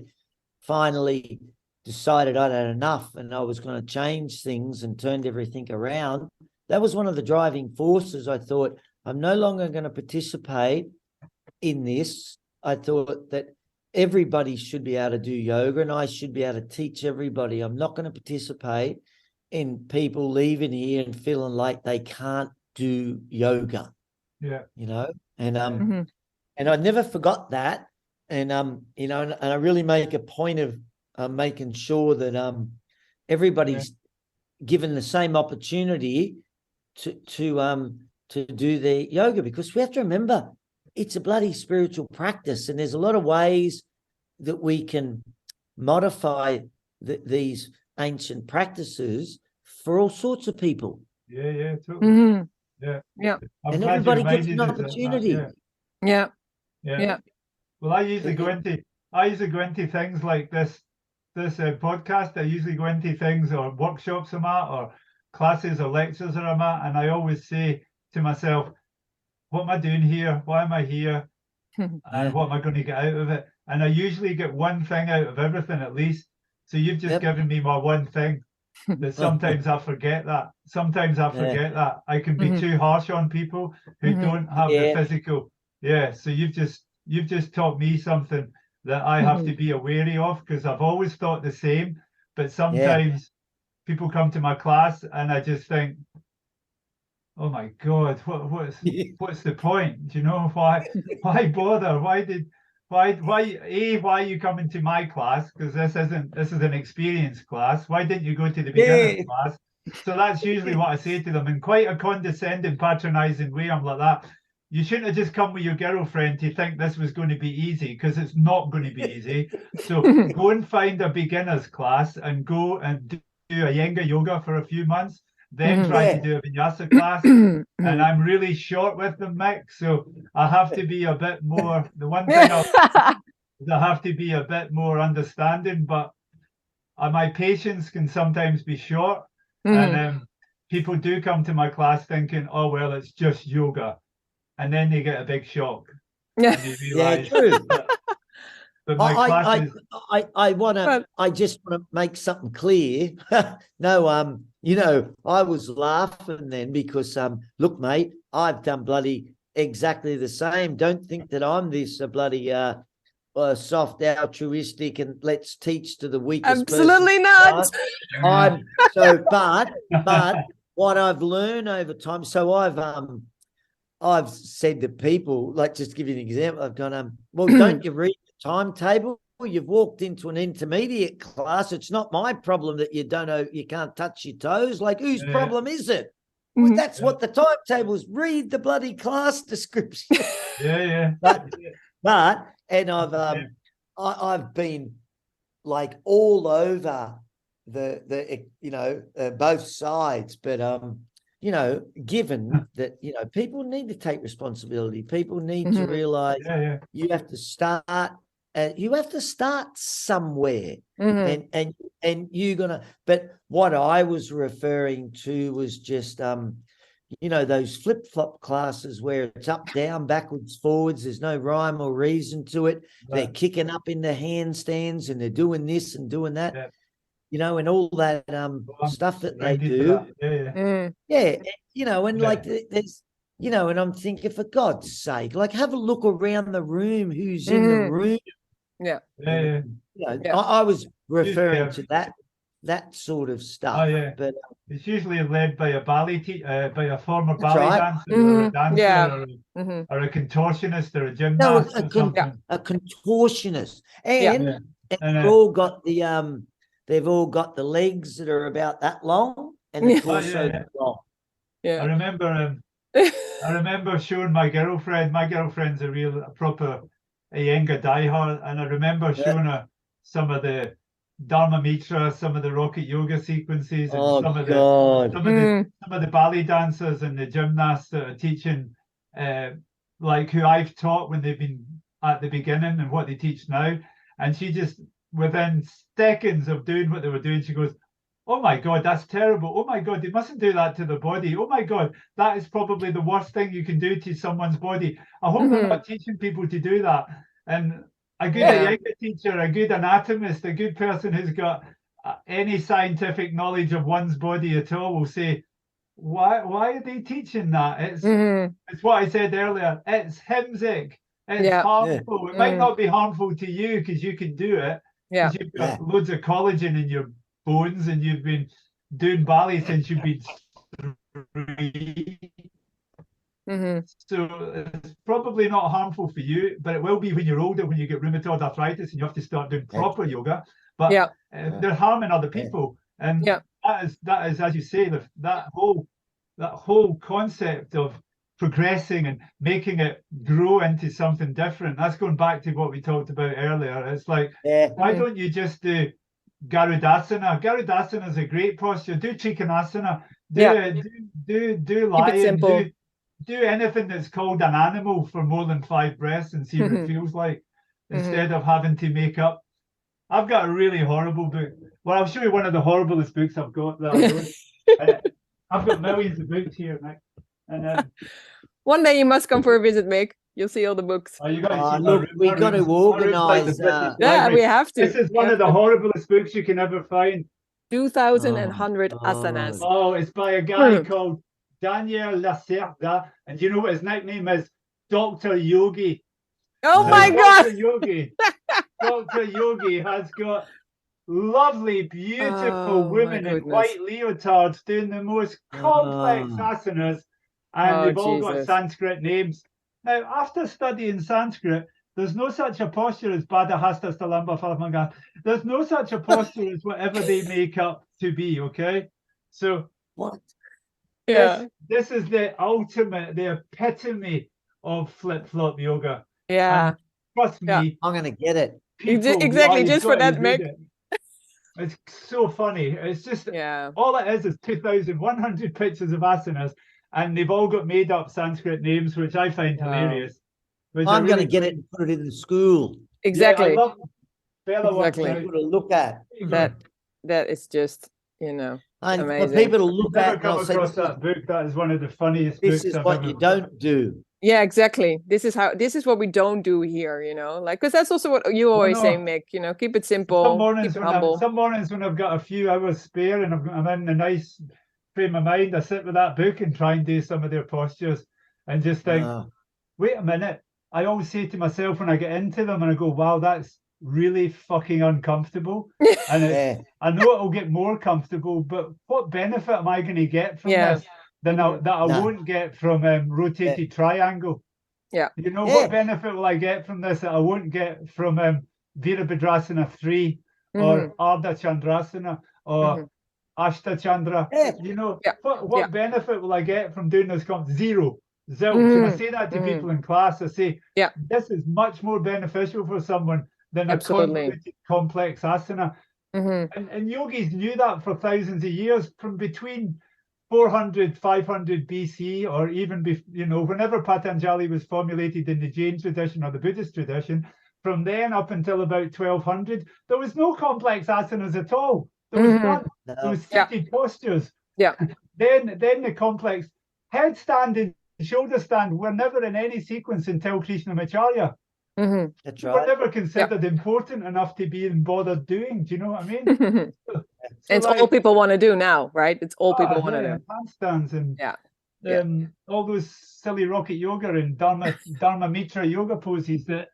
finally decided I'd had enough and I was going to change things and turned everything around, that was one of the driving forces. I thought, I'm no longer going to participate in this. I thought that everybody should be able to do yoga and I should be able to teach everybody. I'm not going to participate in people leaving here and feeling like they can't do yoga. You know, and and I never forgot that. And you know, and I really make a point of making sure that everybody's given the same opportunity to do their yoga, because we have to remember it's a bloody spiritual practice, and there's a lot of ways that we can modify these ancient practices for all sorts of people. Totally. And everybody gets an opportunity. Well, I usually go into things like this podcast. I usually go into things or workshops I'm at, or classes or lectures that I'm at, and I always say to myself, what am I doing here? Why am I here? And what am I going to get out of it? And I usually get one thing out of everything at least. So you've just given me my one thing. That sometimes I forget that. Sometimes I forget that. I can be too harsh on people who don't have the physical. So you've just taught me something that I have to be wary of, because I've always thought the same. But sometimes people come to my class and I just think, oh my God, what's the point? Do you know, why bother? Why are you coming to my class? Because this is an experience class. Why didn't you go to the beginner's class? So that's usually what I say to them in quite a condescending, patronizing way. I'm like that. you shouldn't have just come with your girlfriend to think this was going to be easy, because it's not going to be easy. So go and find a beginner's class and go and do Iyengar yoga for a few months, then try to do a vinyasa class. And I'm really short with them, Mick, so I have to be a bit more, the one thing I have to be a bit more understanding, but my patience can sometimes be short. And people do come to my class thinking, oh, well, it's just yoga. And then they get a big shock. And they realize true. but my classes... I just want to make something clear. No, you know, I was laughing then because, look, mate, I've done bloody exactly the same. Don't think that I'm this bloody soft, altruistic, and let's teach to the weakest. Absolutely not. I'm so, but what I've learned over time. So I've said to people, like, just to give you an example, I've gone, well, don't you read the timetable? You've walked into an intermediate class. It's not my problem that you don't know, you can't touch your toes. Like, whose problem is it? Well, that's what the timetables. Read the bloody class description. But and I've been like all over the you know, both sides, but you know, given that, you know, people need to take responsibility, people need to realize you have to start. You have to start somewhere, and you're gonna. But what I was referring to was just, you know, those flip-flop classes where it's up, down, backwards, forwards. There's no rhyme or reason to it. They're kicking up in the handstands and they're doing this and doing that, you know, and all that stuff that they do. You know, and like there's. You know, and I'm thinking, for God's sake, like, have a look around the room. Who's in the room? You know, I was referring to that sort of stuff. But it's usually led by a ballet by a former ballet dancer, or a dancer, or a contortionist, or a gymnast. A contortionist, and they've all got the legs that are about that long, and the torso that long. I remember showing my girlfriend. My girlfriend's a proper Iyengar diehard, and I remember showing her some of the Dharma Mitra, some of the rocket yoga sequences, and some of the ballet dancers and the gymnasts that are teaching, like who I've taught when they've been at the beginning and what they teach now. And she just, within seconds of doing what they were doing, she goes, oh my God, that's terrible. Oh my God, they mustn't do that to the body. Oh my God, that is probably the worst thing you can do to someone's body. I hope they're not teaching people to do that. And a good Iyengar teacher, a good anatomist, a good person who's got any scientific knowledge of one's body at all will say, why are they teaching that? It's what I said earlier. It's hemsick. It's harmful. It might not be harmful to you because you can do it. Because you've got loads of collagen in your bones and you've been doing ballet since you've been 3. So it's probably not harmful for you, but it will be when you're older, when you get rheumatoid arthritis and you have to start doing proper yoga. But they're harming other people, and that is, as you say, that whole concept of progressing and making it grow into something different. That's going back to what we talked about earlier. It's like, why don't you just do Garudasana? Garudasana is a great posture. Do Trikonasana. Do lion. Do anything that's called an animal for more than 5 breaths and see what it feels like, instead of having to make up. I've got a really horrible book. Well, I'll show you one of the horriblest books I've got. I've got millions of books here, Mick. And one day you must come for a visit, Mick. You'll see all the books. Look, we've got to organise. We have to. This is one of the horriblest books you can ever find. 2,100 asanas. Oh, it's by a guy called Daniel Lacerda, and do you know what his nickname is? Dr. Yogi. Oh my God! Dr. Yogi has got lovely, beautiful women in white leotards doing the most complex asanas, and they've all got Sanskrit names. Now, after studying Sanskrit, there's no such a posture as Badahasta Stalamba Falamanga. There's no such a posture as whatever they make up to be, okay? So what? This is the ultimate, the epitome of flip-flop yoga. Yeah. And trust me, I'm going to get it. Exactly, you've just for got to that, read Mick. it. It's so funny. It's just Yeah. all it is 2,100 pictures of asanas, and they've all got made-up Sanskrit names, which I find Wow. hilarious. Which I'm going to really get it and put it in the school. Exactly. Yeah, I love Bella Exactly. wants People to look at. That is just, you know, And for amazing. people to look never at, and come I'll say, across that book. That is one of the funniest this books is I've what ever. you don't do. Yeah, exactly. This is what we don't do here, you know, like, because that's also what you always say, Mick, you know, keep it simple, Some keep mornings it when humble. some mornings when I've got a few hours spare and I'm in a nice frame of mind, I sit with that book and try and do some of their postures and just think, wait a minute. I always say to myself when I get into them and I go, wow, that's really fucking uncomfortable. And I know it'll get more comfortable, but what benefit am I going to get from this that I won't get from rotated triangle? Yeah. You know, what benefit will I get from this that I won't get from Virabhadrasana 3 or Ardha Chandrasana or Ashta Chandra? You know, what benefit will I get from doing this? Zero. Zilch. And I say that to people in class. I say, this is much more beneficial for someone than a convoluted, complex asana. And yogis knew that for thousands of years, from between 400, 500 BC, or even, you know, whenever Patanjali was formulated in the Jain tradition or the Buddhist tradition, from then up until about 1200, there was no complex asanas at all. There was none. There was seated postures. Then the complex headstand and shoulder stand were never in any sequence until Krishnamacharya. That's They right. were never considered important enough to be bothered doing. Do you know what I mean? It's all people want to do now, right? It's all people want to do. Handstands and all those silly rocket yoga and Dharma Mitra yoga poses that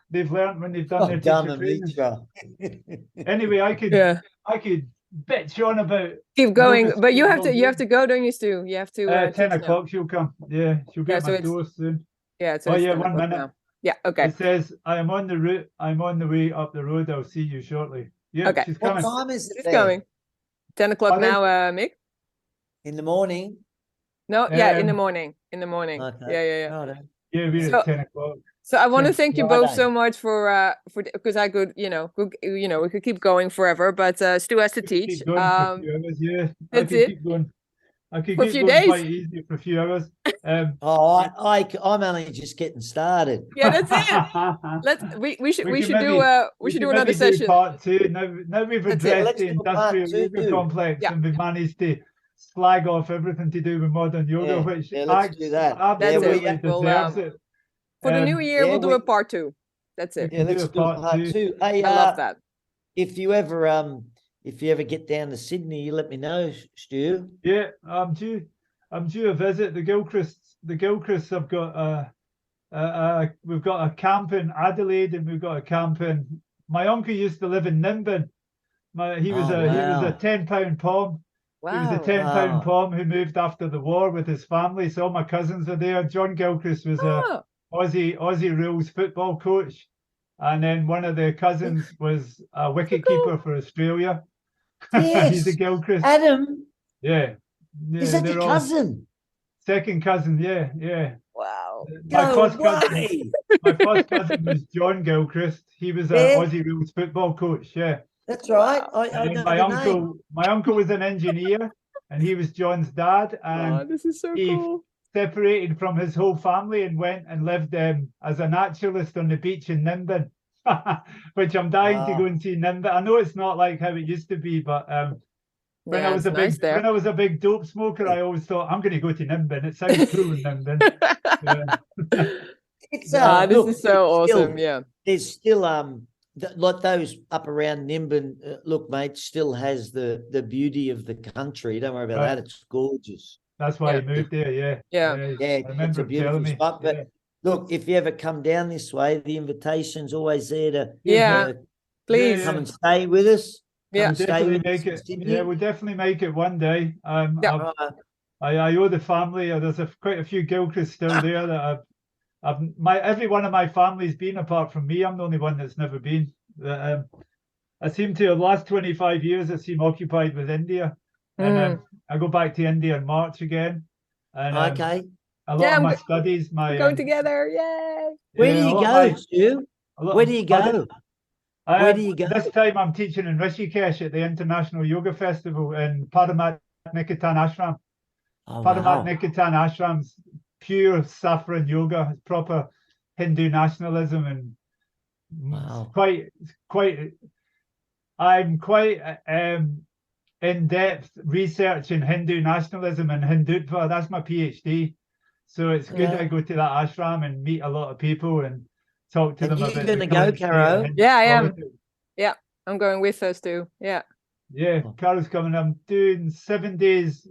they've learned when they've done their teacher training. Anyway, I could bitch on about. Keep going, but you have to go, don't you, Stu? You have to. 10 o'clock she'll come. Yeah, she'll be at my door soon. Yeah. So 1 minute. Now. Yeah. Okay. It says, I am on the route. I'm on the way up the road. I'll see you shortly. Yeah, okay. She's coming. What time is it? She's coming. 10 o'clock now, Mick. In the morning. No, in the morning. In the morning. Okay. Yeah. Yeah, we're at 10 o'clock. So I want to thank you both so much for because I could, we could keep going forever, but Stu has to teach. That's it. Keep going. I could keep going quite easy for a few hours. I'm only just getting started. Yeah, that's it. We should do another session. Part 2. Now we've addressed the industrial yoga complex and we've managed to slag off everything to do with modern yoga, which absolutely deserves it. For the new year, we'll do a part 2. That's it. Yeah, let's do a part 2. Hey, I love that. If you ever get down to Sydney, you let me know, Stu. Yeah, I'm due a visit. The Gilchrists have got we've got a camp in Adelaide and we've got a camp in. My uncle used to live in Nimbin. He was a 10-pound pom. Wow. He was a 10-pound pom who moved after the war with his family. So all my cousins are there. John Gilchrist was a Aussie rules football coach, and then one of the cousins was a wicketkeeper for Australia. Yes. He's a Gilchrist. Adam. Yeah. Is that your cousin? Second cousin, yeah. Wow. My first cousin was John Gilchrist. He was an Aussie rules football coach, yeah. That's right. My uncle was an engineer and he was John's dad, and this is so he cool. separated from his whole family and went and lived as a naturalist on the beach in Nimbin. Which I'm dying to go and see Nimbin. I know it's not like how it used to be, but when I was a big dope smoker, I always thought I'm going to go to Nimbin. It sounds cool in Nimbin. This is so awesome. There's still like those up around Nimbin. Look, mate, still has the beauty of the country. Don't worry about that. It's gorgeous. That's why he moved there. Yeah. It's a beautiful spot. But look, if you ever come down this way, the invitation's always there to please come and stay with us. We'll definitely make it. Yeah, we'll definitely make it one day. I owe the family. There's quite a few Gilchrists still there that every one of my family's been apart from me. I'm the only one that's never been. I seem to the last 25 years I seem occupied with India, and I go back to India in March again. And, a lot Yeah, of my studies, my going together. Yay! Where do yeah, a you lot of go, my- Stu? a lot Where of- do you pardon? go? Where do you go? This time I'm teaching in Rishikesh at the International Yoga Festival in Paramat Nikatan Ashram. Oh, Paramat wow. Nikatan Ashram's pure saffron yoga, it's proper Hindu nationalism, and Wow. I'm quite in-depth research in Hindu nationalism and Hindutva. That's my PhD. So it's good Yeah. I go to that ashram and meet a lot of people and talk to And them you're about gonna the go, current state of Caro? Hindu Yeah, I am. politics. Yeah, I'm going with us too. Yeah. Yeah, Oh. Caro's coming. I'm doing 7 days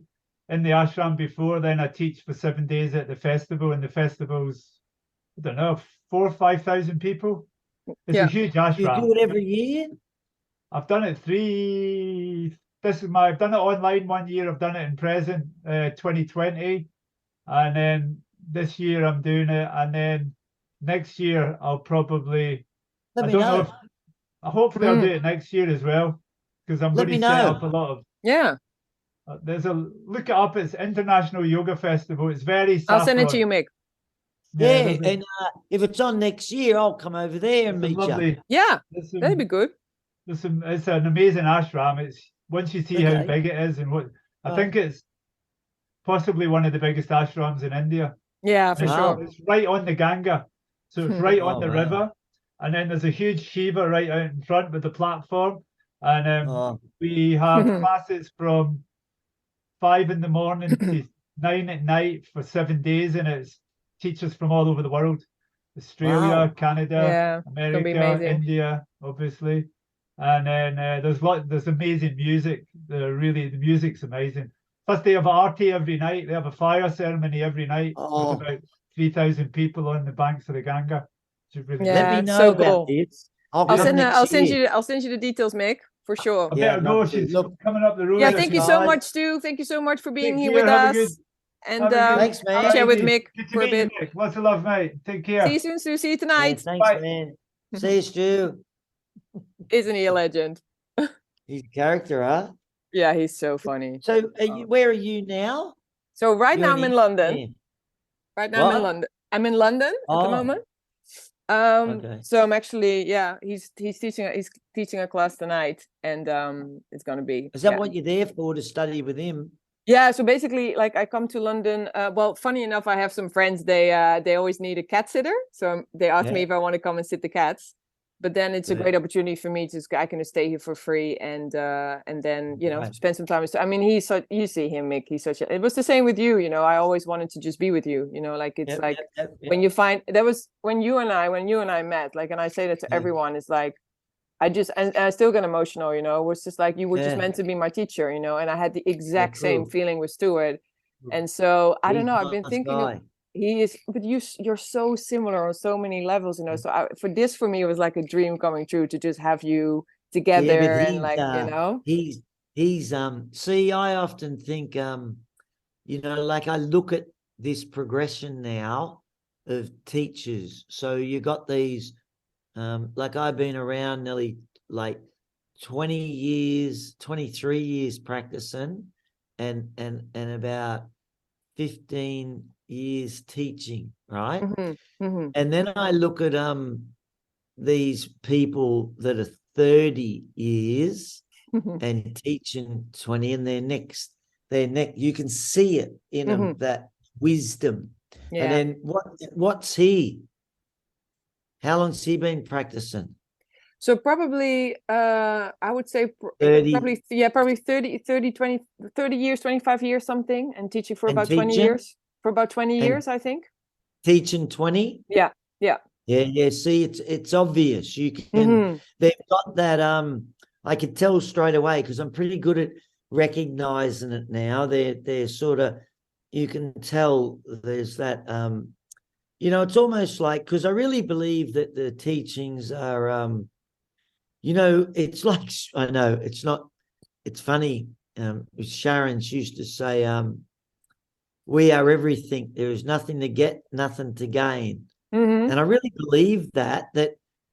in the ashram before, then I teach for 7 days at the festival, and the festival's, I don't know, 4,000 or 5,000 people. It's Yeah. a huge You ashram. do it every year? I've done it I've done it online 1 year, I've done it in present, 2020, and then this year I'm doing it, and then next year I'll probably, Let I me don't know know. if, hopefully I'll do it next year as well, because I'm Let going me to set know. up a lot of, Yeah. look it up, it's International Yoga Festival, it's very I'll send it to saffron. you, Mick. Yeah, there's a- and if it's on next year, I'll come over there and there's meet some you. lovely, Yeah, there's that'd be some, good. it's an amazing ashram. It's, once you see how Okay. big it is, and what, I Oh. think it's possibly one of the biggest ashrams in India. Yeah, for It's, Wow. sure. it's right on the Ganga, so it's right on Oh, the wow. river, and then there's a huge Shiva right out in front with the platform, and Oh, we have classes from 5 in the morning to 9 at night for 7 days, and it's teachers from all over the world, Australia, wow. Canada, Yeah, it's gonna be America, amazing. India, obviously, and then there's amazing music. The music's amazing. Plus, they have arti every night. They have a fire ceremony every night Oh. with about 3,000 people on the banks of the Ganga. Which is really Yeah. Let me it's know so about cool. this. I'll I'll come send next year. I'll send you the details, Mick, for sure. I Yeah, better I'd go. love to. She's Look, coming up the road. Yeah, Thanks, thank you so guys. much, Stu. Thank you so much for being Take here care, with have a us. good- And have a good Thanks, man. I'll chat with Friday. Mick Good to for a meet you, bit. Mick. Lots of love, mate. Take care. See you soon, Stu. See you Yeah, tonight. thanks, Bye. man. See you, Stu. Isn't he a legend? He's a character, huh? Yeah, he's so funny. So, where are you now? So right You're now I'm in London. England. Right now I'm in What? London. I'm in London at the Oh. moment. Okay. So I'm actually, yeah, he's teaching a class tonight, and it's gonna be. Is that yeah. what you're there for, to study with him? Yeah, so basically, like, I come to London. Well, funny enough, I have some friends. They always need a cat sitter, so they asked me Yeah. if I want to come and sit the cats. But then it's a Yeah. great opportunity for me to I can stay here for free, and then Right. spend some time. So I mean, he's such, you see him, Mick. He's such a. It was the same with you. I always wanted to just be with you. Like it's Yep, like yep. when you find that was when you and I met. Like, and I say that to Yeah. everyone. It's like and I still get emotional, it was just like you were just Yeah. meant to be my teacher, and I had the exact same cool. feeling with Stewart. Cool. And so I don't He's know, a I've been nice thinking guy. he is, but you're so similar on so many levels, so for me it was like a dream coming true to just have you together, Yeah, but and like he's see, I often think like I look at this progression now of teachers. So you got these like I've been around nearly like 20 years, 23 years practicing, and about 15 years teaching, right? And then I look at these people that are 30 years and teaching 20, and their neck, you can see it in them, that wisdom. Yeah. And then what's he? How long's he been practicing? So probably I would say 30. probably 30 years, 25 years, something, and teaching for And about 20 teaching? years. For about 20 And years, I think. Teaching 20? Yeah. Yeah. See, it's obvious. You can they've got that I could tell straight away, because I'm pretty good at recognizing it now. They're sort of, you can tell there's that it's almost like, because I really believe that the teachings are it's like, I know it's not, it's funny, Sharon used to say, we are everything, there is nothing to get, nothing to gain. And I really believe that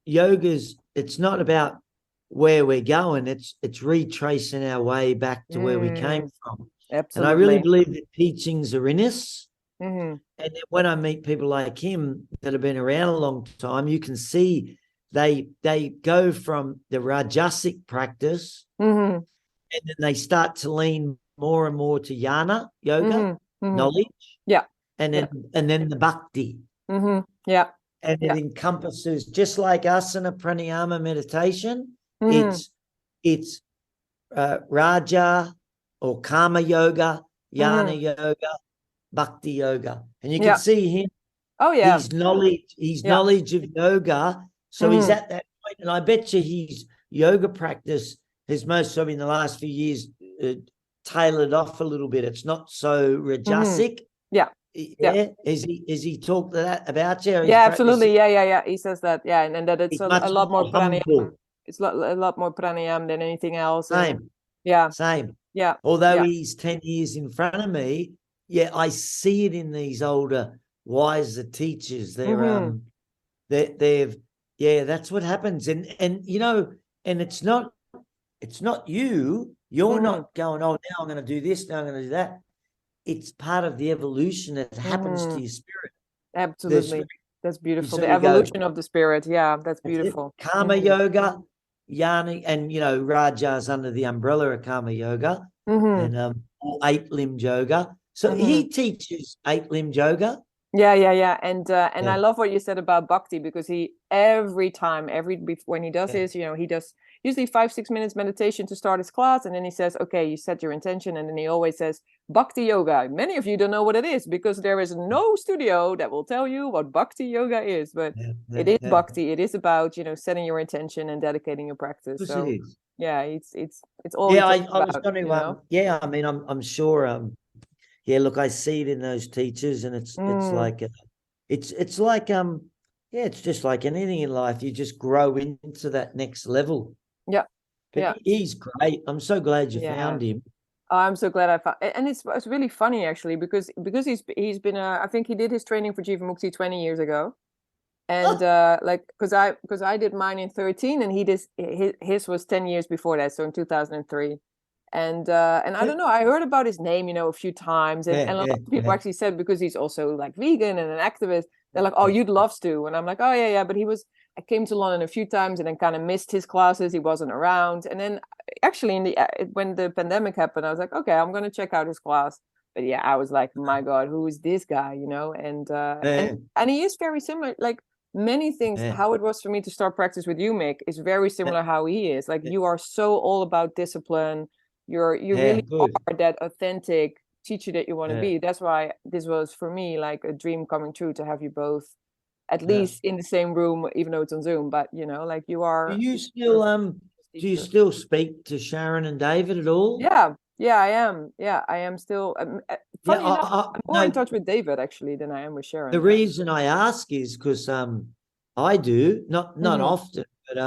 yoga's, it's not about where we're going, it's retracing our way back to where we came from. Absolutely. And I really believe that teachings are in us, Mm-hmm. And then when I meet people like him that have been around a long time, you can see they go from the Rajasic practice, Mm-hmm. and then they start to lean more and more to jnana yoga, Mm-hmm. Mm-hmm. knowledge, Yeah. and then the bhakti. Mm-hmm. Yeah. And it encompasses, just like asana pranayama meditation, Mm-hmm. it's raja or karma yoga, jnana Mm-hmm. yoga, bhakti yoga. And you Yeah. can see him, Oh yeah. his knowledge of yoga. So he's at that point, and I bet you his yoga practice has most of in the last few years tailored off a little bit. It's not so rajasic. Yeah. Yeah. Is he talked that about you? Yeah, absolutely. Yeah. He says that. Yeah, and that it's a lot more pranayama. Humble. It's a lot more pranayama than anything else. Same. Yeah. Same. Yeah. Although he's 10 years in front of me, yeah, I see it in these older, wiser teachers. They've that's what happens. And you know, and it's not you. You're not going, oh, now I'm going to do this, now I'm going to do that. It's part of the evolution that happens to your spirit. Absolutely. That's beautiful. So The evolution of the spirit. Yeah, that's beautiful. Karma yoga, jnana, and you know, Raja's under the umbrella of karma yoga, and eight-limbed yoga. So he teaches eight-limbed yoga. Yeah. And I love what you said about bhakti, because he when he does this, you know, he does usually 5-6 minutes meditation to start his class, and then he says, okay, you set your intention, and then he always says bhakti yoga. Many of you don't know what it is, because there is no studio that will tell you what bhakti yoga is, but it is bhakti. It is about, you know, setting your intention and dedicating your practice. So it is. Yeah, it's all. Yeah, I was going to. You know? Yeah, I mean, I'm sure. Yeah, look, I see it in those teachers, and it's like it's like it's just like anything in life. You just grow into that next level. Yeah, but he's great. I'm so glad you found him. Oh, I'm so glad I found, and it's really funny actually, because he's been I think he did his training for Jivamukti 20 years ago, and like because I did mine in 13, and his was 10 years before that, so in 2003. And I don't know, I heard about his name, you know, a few times, and a lot of people actually said, because he's also like vegan and an activist, they're like, oh, you'd love to. And I'm like, oh yeah, but I came to London a few times and then kind of missed his classes. He wasn't around. And then actually when the pandemic happened, I was like, okay, I'm going to check out his class. But yeah, I was like, my God, who is this guy, you know? And he is very similar, like many things. How it was for me to start practice with you, Mick, is very similar how he is. Like you are so all about discipline. You really are that authentic teacher that you want to be. That's why this was for me like a dream coming true, to have you both at least in the same room, even though it's on Zoom. But you know, like you are. Do you still speak to Sharon and David at all? Yeah, I am. Yeah, I am still. Funny enough, I'm more in touch with David actually than I am with Sharon. The reason I ask is because I do not often, but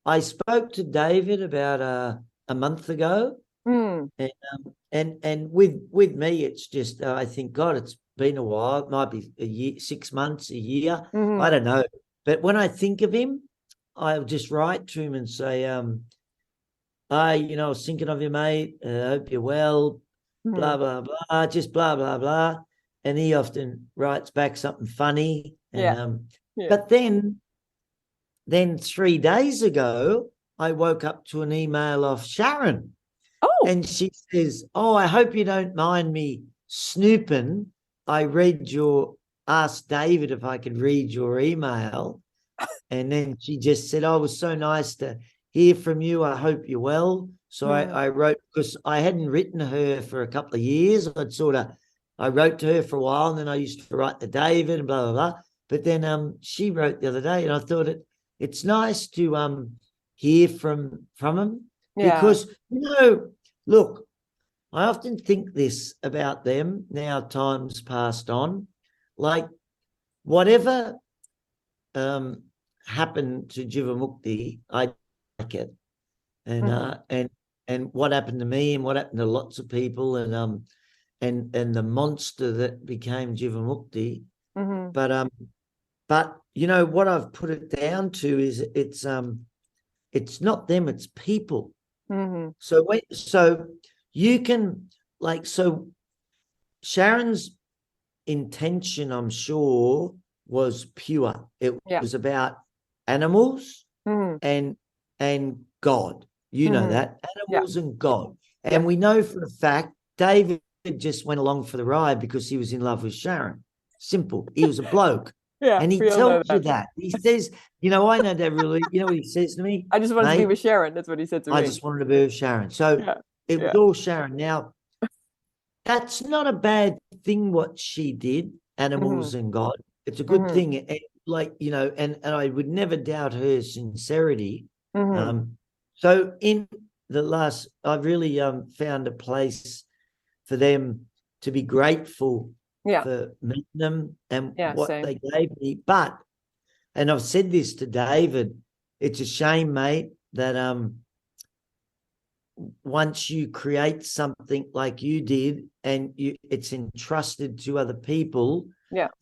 I spoke to David about a month ago. And with me, it's just I think, God, it's been a while. It might be a year, 6 months, a year. I don't know. But when I think of him, I'll just write to him and say, I was thinking of you, mate. I hope you're well. Blah blah blah. Just blah blah blah. And he often writes back something funny. And, But then 3 days ago, I woke up to an email off Sharon. Oh. And she says, oh, I hope you don't mind me snooping. I asked David if I could read your email. And then she just said, oh, it was so nice to hear from you. I hope you're well. So I wrote, because I hadn't written to her for a couple of years. I wrote to her for a while, and then I used to write to David and blah, blah, blah. But then she wrote the other day, and I thought it's nice to hear from him. Yeah. Because, look, I often think this about them now, time's passed on. Like, whatever happened to Jivamukti, I like it. And what happened to me and what happened to lots of people, and the monster that became Jivamukti. But what I've put it down to is it's not them, it's people. So you can, like, so Sharon's intention, I'm sure, was pure. It Yeah. was about animals Mhm. and God. You know that. Animals and God. And Yeah. we know for a fact David just went along for the ride because he was in love with Sharon. Simple. He was a bloke. Yeah, And he we all know tells you that. He says, you know, I know that really, you know what he says to me? I just wanted to be Mate, with Sharon. That's what he said to I me. just wanted to be with Sharon. So Yeah. it was all Sharon. Now, that's not a bad thing what she did, animals and God. It's a good thing. And like, you know, and I would never doubt her sincerity. So in the last, I've really found a place for them to be grateful for meeting them and what same. they gave me. But, and I've said this to David, it's a shame, mate, that once you create something like you did and it's entrusted to other people,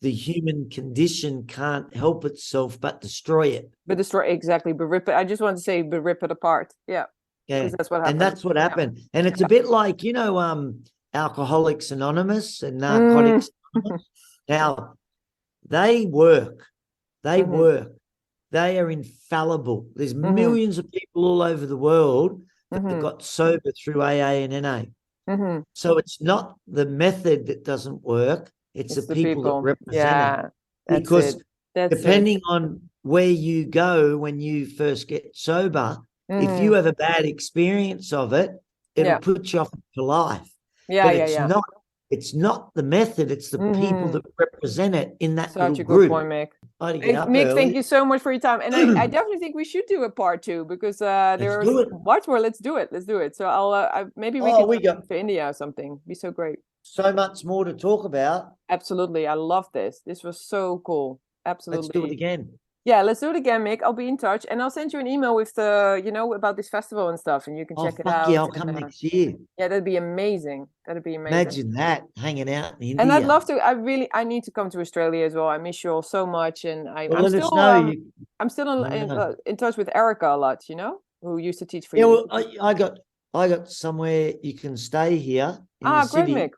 the human condition can't help itself but destroy it. But destroy, exactly. But rip it. I just want to say, but rip it apart. Yeah. Yeah. That's what happened. And that's what happened. And it's a bit like, you know, Alcoholics Anonymous and Narcotics Anonymous. Now, they work. They work. They are infallible. There's millions of people all over the world that have got sober through AA and NA. So it's not the method that doesn't work. It's the people that represent it. Because depending on where you go when you first get sober, if you have a bad experience of it, it'll put you off for life. It's not the method, it's the people that represent it in that Such little a group. good point, Mick. Mick, thank you so much for your time. And I definitely think we should do a part 2 because there's much more. Let's do it. So I'll maybe we can go to India or something. Be so great. So much more to talk about. Absolutely. I love this. This was so cool. Absolutely. Let's do it again. Yeah, let's do it again, Mick. I'll be in touch and I'll send you an email with the, you know, about this festival and stuff, and you can check it out. Yeah, I'll come next year. Yeah, that'd be amazing. Imagine that, hanging out in India. And I'd love to. I need to come to Australia as well. I miss you all so much, and I'm still I'm still in touch with Erica a lot. You know, who used to teach for you. Yeah, well, I got somewhere you can stay here in the city. Great, Mick.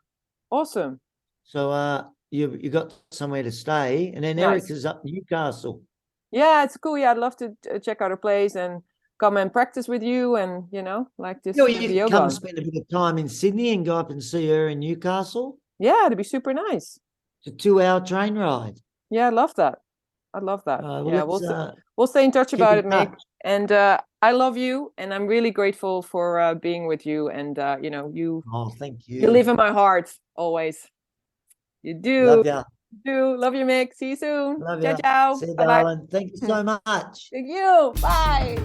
Awesome. So you got somewhere to stay, and then Erica's up in Newcastle. Yeah, it's cool. Yeah, I'd love to check out a place and come and practice with you, and you know, like this. You can come spend a bit of time in Sydney and go up and see her in Newcastle. Yeah, it'd be super nice. It's a 2-hour train ride. Yeah, I love that. We'll stay in touch about it, Mick. And I love you, and I'm really grateful for being with you. And you know, Oh, thank you. You live in my heart always. You do. Love ya. Love you, Mick. See you soon. Love ciao, ya. ciao. See you, Bye-bye. darling. Thank you so much. Thank you. Bye.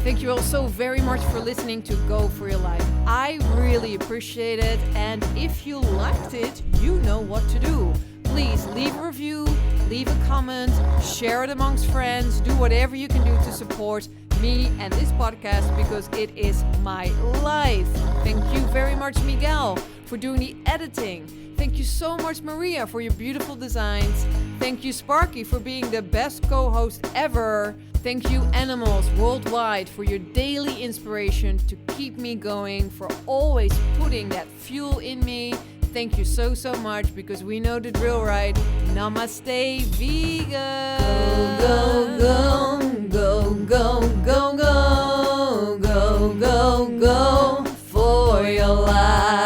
Thank you all so very much for listening to Go For Your Life. I really appreciate it. And if you liked it, you know what to do. Please leave a review, leave a comment, share it amongst friends, do whatever you can do to support me and this podcast, because it is my life. Thank you very much, Miguel, for doing the editing. Thank you so much, Maria, for your beautiful designs. Thank you, Sparky, for being the best co-host ever. Thank you, Animals Worldwide, for your daily inspiration to keep me going, for always putting that fuel in me. Thank you so much, because we know the drill, right? Namaste, vegan. Go, go, go, go, go, go, go, go, go, go for your life.